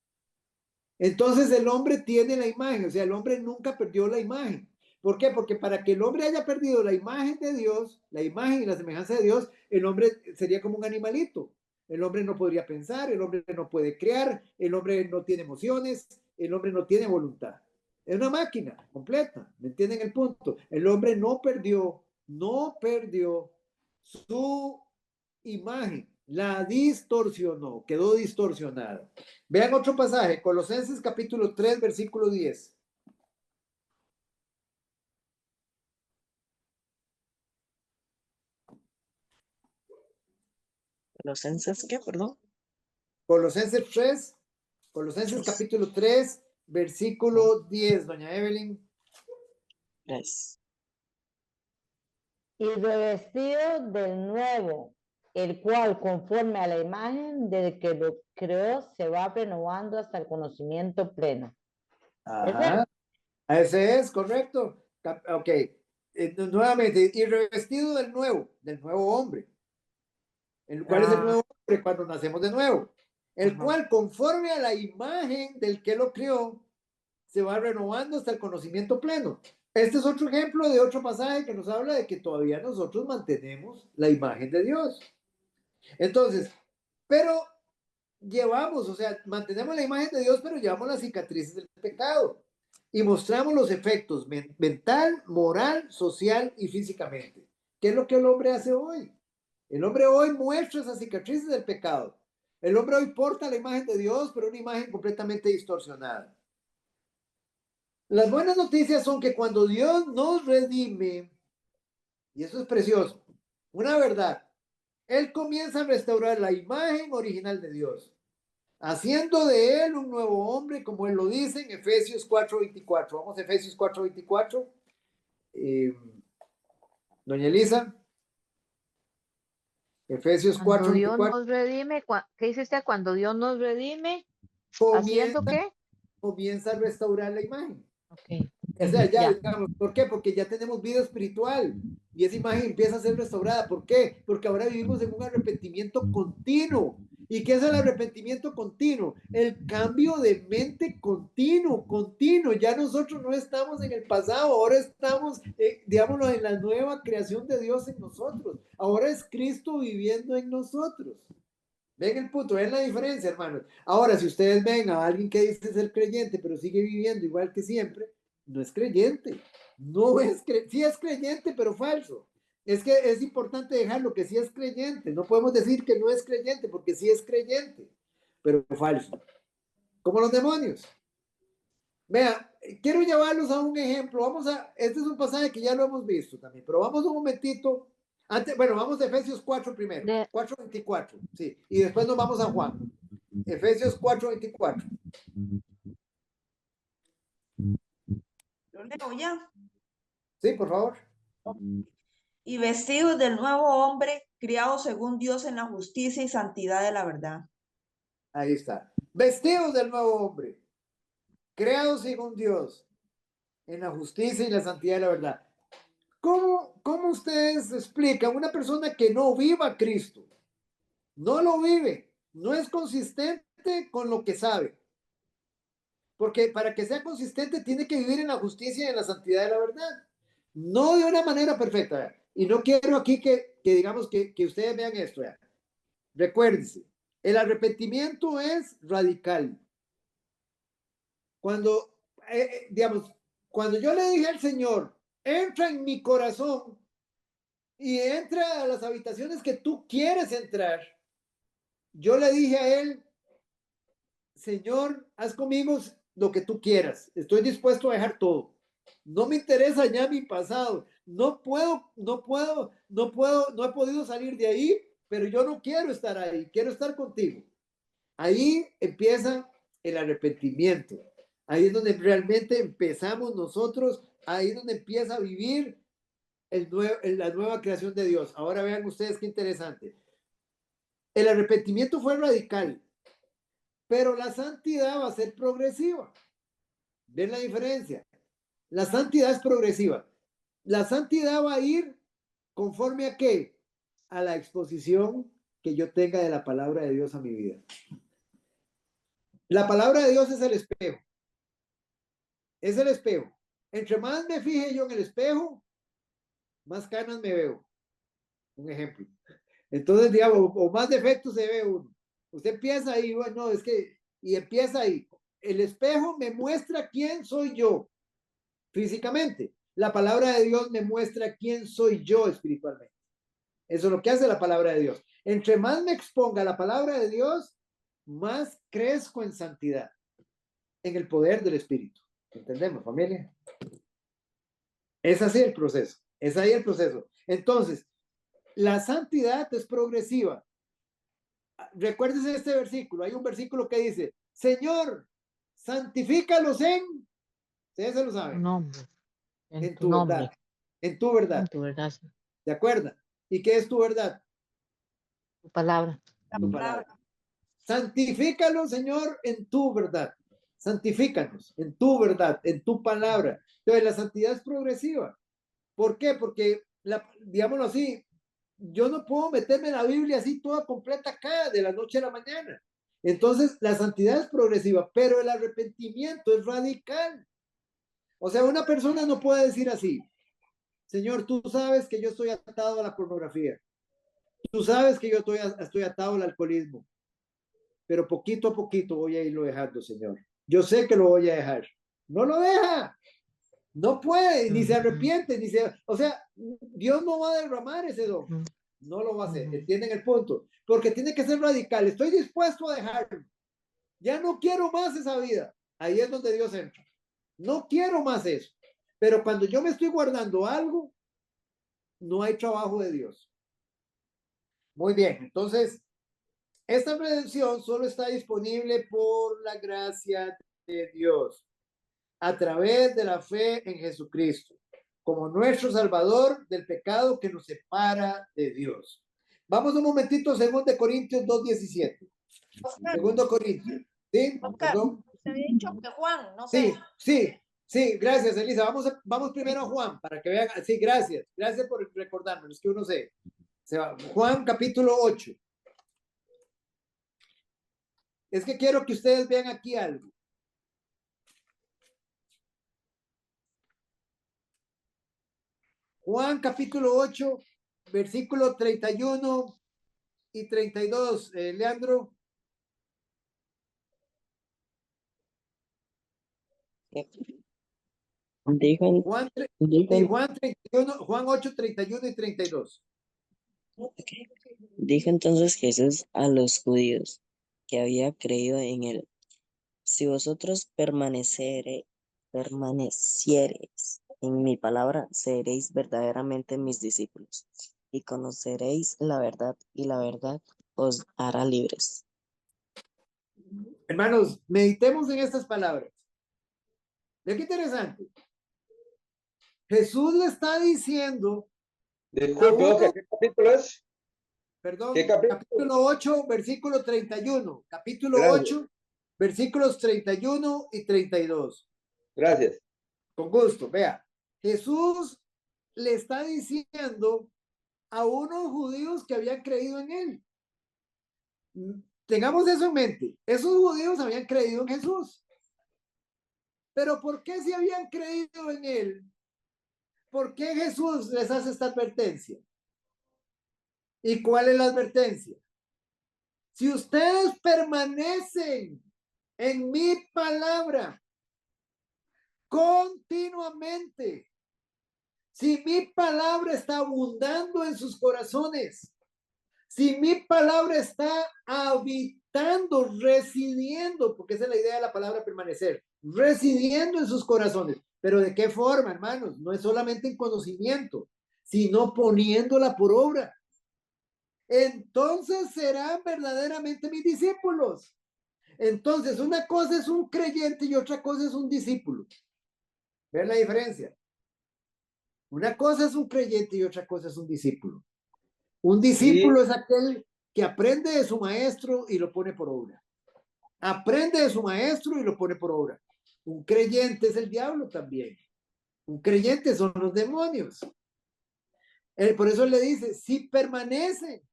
A: Entonces el hombre tiene la imagen, o sea, el hombre nunca perdió la imagen. ¿Por qué? Porque para que el hombre haya perdido la imagen de Dios, la imagen y la semejanza de Dios, el hombre sería como un animalito. El hombre no podría pensar, el hombre no puede crear, el hombre no tiene emociones, el hombre no tiene voluntad. Es una máquina completa, ¿me entienden el punto? El hombre no perdió su imagen, la distorsionó, quedó distorsionada. Vean otro pasaje, Colosenses capítulo 3, versículo 10.
C: ¿Colosenses qué, perdón?
A: Colosenses 3, Colosenses capítulo 3, versículo 10, doña Evelyn.
C: 3.
E: Y revestido del nuevo, el cual conforme a la imagen del que lo creó se va renovando hasta el conocimiento pleno.
A: Ajá, ese es correcto. Ok, nuevamente, y revestido del nuevo hombre. ¿Cuál es el nuevo hombre? Cuando nacemos de nuevo. El cual, conforme a la imagen del que lo creó, se va renovando hasta el conocimiento pleno. Este es otro ejemplo de otro pasaje que nos habla de que todavía nosotros mantenemos la imagen de Dios. Entonces, pero llevamos, o sea, mantenemos la imagen de Dios, pero llevamos las cicatrices del pecado y mostramos los efectos mental, moral, social y físicamente. ¿Qué es lo que el hombre hace hoy? El hombre hoy muestra esas cicatrices del pecado. El hombre hoy porta la imagen de Dios, pero una imagen completamente distorsionada. Las buenas noticias son que cuando Dios nos redime, y eso es precioso, una verdad, Él comienza a restaurar la imagen original de Dios, haciendo de Él un nuevo hombre, como Él lo dice en Efesios 4:24. Vamos a Efesios 4:24. Doña Elisa, Efesios
F: Cuando Dios
A: 4:24.
F: nos redime, ¿qué dice usted? Cuando Dios nos redime, ¿haciendo
A: Comienza,
F: qué?
A: comienza a restaurar la imagen.
F: Ok,
A: O sea, ya,
F: ya.
A: digamos, ¿por qué? Porque ya tenemos vida espiritual y esa imagen empieza a ser restaurada. ¿Por qué? Porque ahora vivimos en un arrepentimiento continuo. ¿Y qué es el arrepentimiento continuo? El cambio de mente continuo, continuo. Ya nosotros no estamos en el pasado, ahora estamos, digámoslo, en la nueva creación de Dios en nosotros. Ahora es Cristo viviendo en nosotros. Ven el punto, ven la diferencia, hermanos. Ahora, si ustedes ven a alguien que dice ser creyente, pero sigue viviendo igual que siempre, no es creyente. No es sí es creyente, pero falso. Es que es importante dejarlo que sí es creyente. No podemos decir que no es creyente, porque sí es creyente, pero falso. Como los demonios. Vea, quiero llevarlos a un ejemplo. Este es un pasaje que ya lo hemos visto también, pero vamos un momentito. Bueno, vamos a Efesios 4 primero,
F: De-
A: 4:24, sí, y después nos vamos a Juan. Efesios 4:24.
D: Lo leo ya.
A: Sí, por favor.
D: Y vestidos del nuevo hombre, criado según Dios en la justicia y santidad de la verdad.
A: Ahí está. Vestidos del nuevo hombre, creados según Dios, en la justicia y la santidad de la verdad. ¿Cómo ustedes explican una persona que no viva a Cristo? No lo vive, no es consistente consistente con lo que sabe. Porque para que sea consistente tiene que vivir en la justicia y en la santidad de la verdad. No de una manera perfecta. ¿Verdad? Y no quiero aquí que digamos que ustedes vean esto. ¿Verdad? Recuérdense, el arrepentimiento es radical. Cuando, digamos, cuando yo le dije al Señor, entra en mi corazón y entra a las habitaciones que tú quieres entrar, yo le dije a él, Señor, haz conmigo lo que tú quieras. Estoy dispuesto a dejar todo. No me interesa ya mi pasado. No he podido salir de ahí, pero yo no quiero estar ahí. Quiero estar contigo. Ahí empieza el arrepentimiento. Ahí es donde realmente empezamos nosotros. Ahí es donde empieza a vivir la nueva creación de Dios. Ahora vean ustedes qué interesante. El arrepentimiento fue radical, pero la santidad va a ser progresiva. ¿Ven la diferencia? La santidad es progresiva. La santidad va a ir conforme a qué? A la exposición que yo tenga de la palabra de Dios a mi vida. La palabra de Dios es el espejo. Es el espejo. Entre más me fije yo en el espejo, más canas me veo. Un ejemplo. Entonces, digamos, o más defectos se ve uno. Usted empieza ahí, bueno, es que, y empieza ahí. El espejo me muestra quién soy yo físicamente. La palabra de Dios me muestra quién soy yo espiritualmente. Eso es lo que hace la palabra de Dios. Entre más me exponga la palabra de Dios, más crezco en santidad, en el poder del Espíritu. ¿Entendemos, familia? Es así el proceso. Es ahí el proceso. Entonces, la santidad es progresiva. Recuérdese este versículo. Hay un versículo que dice, Señor, santifícalos en, ustedes se lo saben,
F: nombre,
A: en
F: tu
A: tu
F: nombre,
A: verdad, en tu verdad.
F: en tu verdad, sí,
A: ¿De acuerdo? ¿Y qué es tu verdad?
F: tu palabra.
A: Tu palabra. Santifícalos, Señor, en tu verdad. Santifícanos en tu verdad, en tu palabra. Entonces, la santidad es progresiva. ¿Por qué? Porque, digámoslo así, yo no puedo meterme en la Biblia así toda completa acá, de la noche a la mañana. Entonces, la santidad es progresiva, pero el arrepentimiento es radical. O sea, una persona no puede decir así, Señor, tú sabes que yo estoy atado a la pornografía. Tú sabes que yo estoy atado al alcoholismo. Pero poquito a poquito voy a irlo dejando, Señor. Yo sé que lo voy a dejar. No lo deja. No puede, ni se arrepiente, o sea, Dios no va a derramar ese don. No lo va a hacer. ¿Entienden el punto? Porque tiene que ser radical. Estoy dispuesto a dejarlo. Ya no quiero más esa vida. Ahí es donde Dios entra. No quiero más eso. Pero cuando yo me estoy guardando algo, no hay trabajo de Dios. Muy bien. Entonces, esta redención solo está disponible por la gracia de Dios, a través de la fe en Jesucristo, como nuestro Salvador del pecado que nos separa de Dios. Vamos un momentito a 2 Corintios 2:17. 2 Corintios. ¿Sí? Perdón.
D: Usted había dicho que Juan, no sé.
A: Sí, gracias, Elisa. Vamos primero a Juan, para que vean. Sí, gracias. Gracias por recordarme. Es que uno se va. Juan capítulo 8. Es que quiero que ustedes vean aquí algo. Juan capítulo 8, versículo 31 y 32. Leandro.
C: Dijo,
A: Juan,
C: dijo,
A: Juan 31, Juan 8, 31 y 32.
C: dijo entonces Jesús a los judíos que había creído en él: si vosotros permaneciereis en mi palabra, seréis verdaderamente mis discípulos, y conoceréis la verdad, y la verdad os hará libres.
A: Hermanos, meditemos en estas palabras. Ve qué interesante. Jesús le está diciendo.
B: Disculpe, ¿qué capítulo es?
A: Perdón,
B: ¿Qué capítulo?
A: capítulo 8, versículo 31. Capítulo
B: Gracias.
A: 8, versículos 31 y 32.
B: Gracias.
A: Con gusto, vea. Jesús le está diciendo a unos judíos que habían creído en él. tengamos eso en mente. Esos judíos habían creído en Jesús. Pero ¿por qué si habían creído en él? ¿Por qué Jesús les hace esta advertencia? ¿Y cuál es la advertencia? Si ustedes permanecen en mi palabra continuamente, si mi palabra está abundando en sus corazones, si mi palabra está habitando, residiendo, porque esa es la idea de la palabra permanecer, residiendo en sus corazones. Pero ¿de qué forma, hermanos? No es solamente en conocimiento, sino poniéndola por obra. Entonces serán verdaderamente mis discípulos. Entonces, una cosa es un creyente y otra cosa es un discípulo. ¿Ven la diferencia? Una cosa es un creyente y otra cosa es un discípulo. Un discípulo es aquel que aprende de su maestro y lo pone por obra. Aprende de su maestro y lo pone por obra. Un creyente es el diablo también. Un creyente son los demonios. Por eso le dice, si permanece.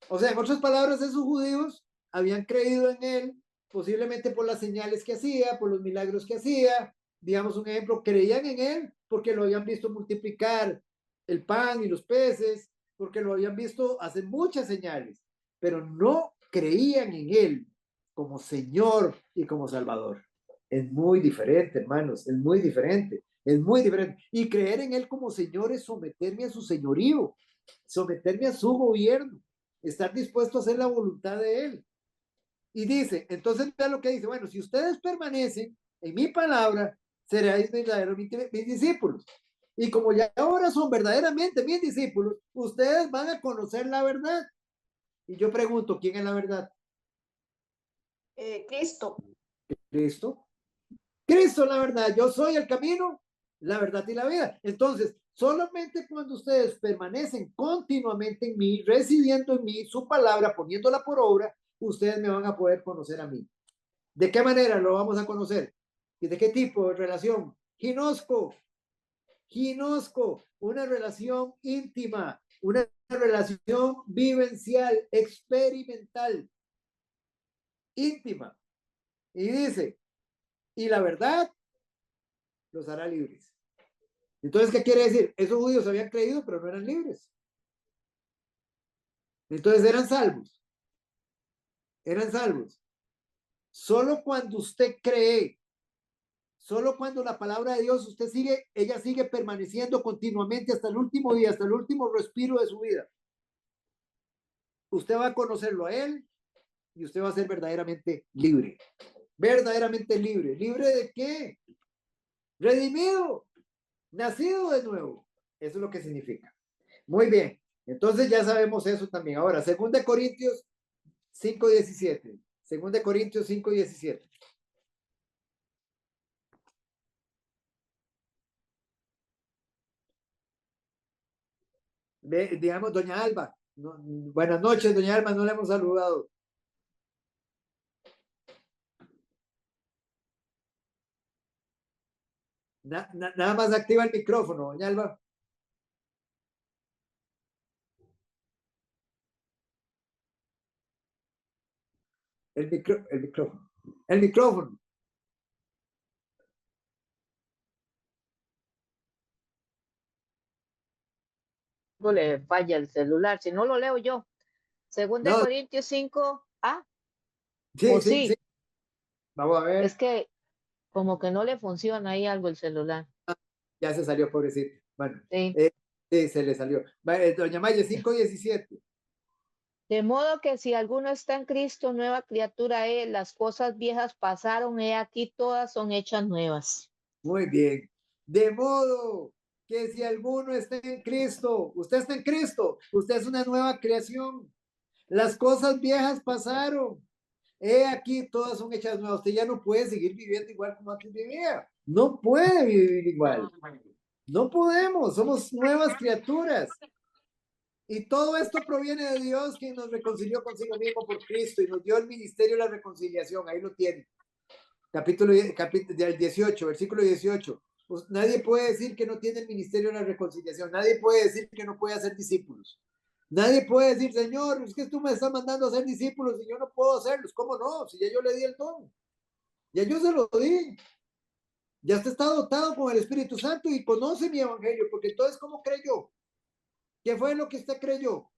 A: O sea, en otras palabras, esos judíos habían creído en él, posiblemente por las señales que hacía, por los milagros que hacía. Digamos un ejemplo, creían en él porque lo habían visto multiplicar el pan y los peces, porque lo habían visto hacer muchas señales, pero no creían en él como Señor y como Salvador. Es muy diferente, hermanos, es muy diferente, es muy diferente. Y creer en él como Señor es someterme a su señorío, someterme a su gobierno, estar dispuesto a hacer la voluntad de él. Y dice, entonces vean lo que dice, bueno, si ustedes permanecen en mi palabra, seréis verdaderamente mis discípulos. Y como ya ahora son verdaderamente mis discípulos, ustedes van a conocer la verdad. Y yo pregunto, ¿quién es la verdad?
D: Cristo.
A: Cristo. Cristo es la verdad. Yo soy el camino, la verdad y la vida. Entonces, solamente cuando ustedes permanecen continuamente en mí, residiendo en mí, su palabra, poniéndola por obra, ustedes me van a poder conocer a mí. ¿De qué manera lo vamos a conocer? ¿Y de qué tipo de relación? Ginosco, una relación íntima, una relación vivencial, experimental, íntima. Y dice, y la verdad los hará libres. Entonces, ¿qué quiere decir? Esos judíos habían creído, pero no eran libres. Entonces eran salvos. Eran salvos. Solo cuando usted cree, solo cuando la palabra de Dios, ella sigue permaneciendo continuamente hasta el último día, hasta el último respiro de su vida. Usted va a conocerlo a él y usted va a ser verdaderamente libre. Verdaderamente libre. ¿Libre de qué? Redimido, nacido de nuevo. Eso es lo que significa. Muy bien. Entonces ya sabemos eso también. Ahora, 2 Corintios 5:17. 2 Corintios 5:17. Digamos, doña Alba. No, buenas noches, doña Alba, no le hemos saludado. Nada más activa el micrófono, doña Alba. El micrófono. El micrófono.
F: No le falla el celular, si no lo leo yo. Segunda
A: No,
F: Corintios 5,
A: sí,
F: o
A: sí, sí.
F: sí,
A: Vamos a ver.
F: es que como que no le funciona ahí algo el celular.
A: Ya se salió, pobrecito. Bueno,
F: Sí.
A: sí, se le salió. Doña Maya, 5:17.
F: De modo que si alguno está en Cristo, nueva criatura es, las cosas viejas pasaron, he aquí todas son hechas nuevas.
A: Muy bien. De modo que si alguno está en Cristo, usted está en Cristo, usted es una nueva creación. Las cosas viejas pasaron. He aquí, todas son hechas nuevas. Usted ya no puede seguir viviendo igual como antes vivía. No puede vivir igual. No podemos. Somos nuevas criaturas. Y todo esto proviene de Dios, quien nos reconcilió consigo mismo por Cristo y nos dio el ministerio de la reconciliación. Ahí lo tiene. Capítulo del 18, versículo 18. Pues nadie puede decir que no tiene el ministerio de la reconciliación. Nadie puede decir que no puede hacer discípulos. Nadie puede decir, Señor, es que tú me estás mandando a hacer discípulos y yo no puedo hacerlos. ¿Cómo no? Si ya yo le di el don. Ya yo se lo di. Ya usted está dotado con el Espíritu Santo y conoce mi evangelio, porque entonces, ¿cómo creyó? ¿Qué fue lo que usted creyó?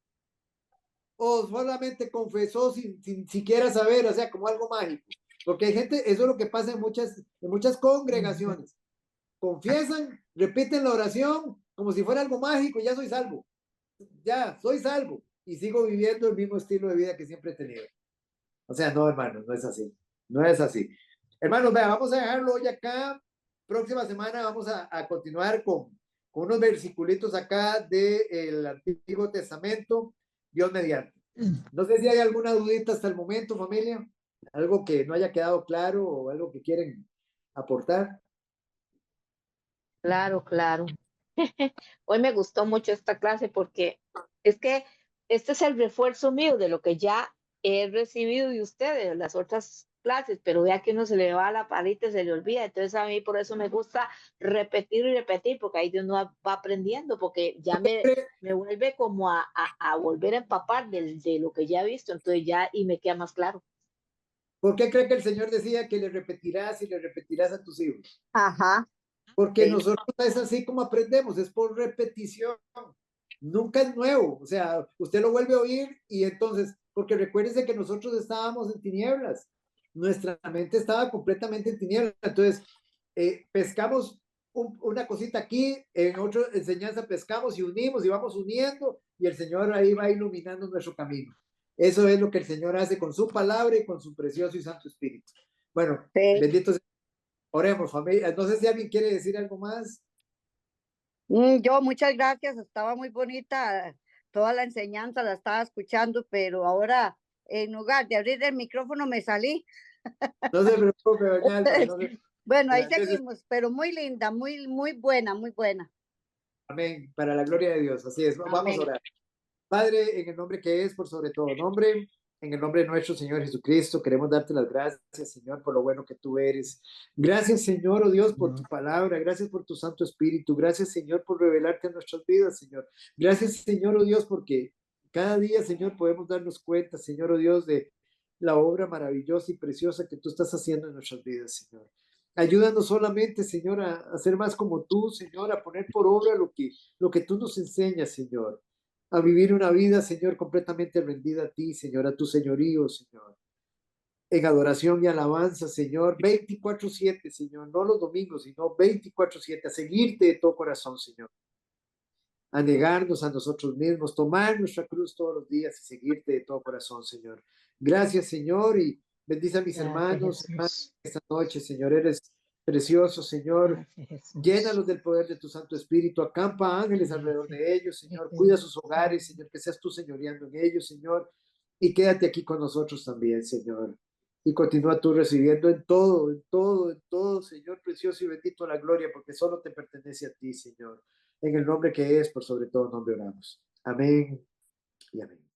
A: O solamente confesó sin siquiera saber, o sea, como algo mágico. Porque hay gente, eso es lo que pasa en muchas congregaciones. Confiesan, repiten la oración como si fuera algo mágico, ya soy salvo. Ya, soy salvo. Y sigo viviendo el mismo estilo de vida que siempre he tenido. O sea, no, hermanos, no es así. No es así. Hermanos, vea, vamos a dejarlo hoy acá. Próxima semana vamos a continuar con unos versiculitos acá del Antiguo Testamento, Dios mediante. No sé si hay alguna dudita hasta el momento, familia. Algo que no haya quedado claro o algo que quieren aportar.
F: Claro, claro. Hoy me gustó mucho esta clase porque es que este es el refuerzo mío de lo que ya he recibido de ustedes, las otras clases, pero vea que uno se le va la palita y se le olvida. Entonces a mí por eso me gusta repetir y repetir, porque ahí uno va aprendiendo, porque ya me vuelve como a volver a empapar de lo que ya he visto, entonces ya y me queda más claro.
A: ¿Por qué cree que el Señor decía que le repetirás y le repetirás a tus hijos?
F: Ajá.
A: Porque
F: Sí.
A: nosotros es así como aprendemos, es por repetición. Nunca es nuevo. O sea, usted lo vuelve a oír y entonces, porque recuérdese que nosotros estábamos en tinieblas. Nuestra mente estaba completamente en tinieblas. Entonces, pescamos una cosita aquí, en otra enseñanza pescamos y unimos y vamos uniendo y el Señor ahí va iluminando nuestro camino. Eso es lo que el Señor hace con su palabra y con su precioso y santo espíritu. Bueno,
F: Sí.
A: bendito sea. Oremos, familia. No sé si alguien quiere decir algo más.
G: Yo, muchas gracias, estaba muy bonita toda la enseñanza, la estaba escuchando, pero ahora en lugar de abrir el micrófono me salí.
A: No se preocupe, doña Alba.
G: Bueno, ahí
A: Entonces,
G: seguimos, pero muy linda, muy buena, muy buena.
A: amén, para la gloria de Dios. Así es, vamos
G: Amén.
A: a orar. Padre, en el nombre que es por sobre todo nombre, en el nombre de nuestro Señor Jesucristo, queremos darte las gracias, Señor, por lo bueno que tú eres. Gracias, Señor, oh Dios, por tu palabra. Gracias por tu Santo Espíritu. Gracias, Señor, por revelarte en nuestras vidas, Señor. Gracias, Señor, oh Dios, porque cada día, Señor, podemos darnos cuenta, Señor, oh Dios, de la obra maravillosa y preciosa que tú estás haciendo en nuestras vidas, Señor. Ayúdanos solamente, Señor, a ser más como tú, Señor, a poner por obra lo que tú nos enseñas, Señor. A vivir una vida, Señor, completamente rendida a ti, Señor, a tu señorío, Señor. En adoración y alabanza, Señor, 24/7, Señor, no los domingos, sino 24/7, a seguirte de todo corazón, Señor. A negarnos a nosotros mismos, tomar nuestra cruz todos los días y seguirte de todo corazón, Señor. Gracias, Señor, y bendice a mis hermanos esta noche, Señor. Eres precioso, Señor. Llénalos del poder de tu Santo Espíritu. Acampa ángeles alrededor de ellos, Señor. Cuida sus hogares, Señor. Que seas tú señoreando en ellos, Señor. Y quédate aquí con nosotros también, Señor. Y continúa tú recibiendo en todo, Señor precioso y bendito la gloria, porque solo te pertenece a ti, Señor. En el nombre que es, por sobre todo nombre oramos. Amén y amén.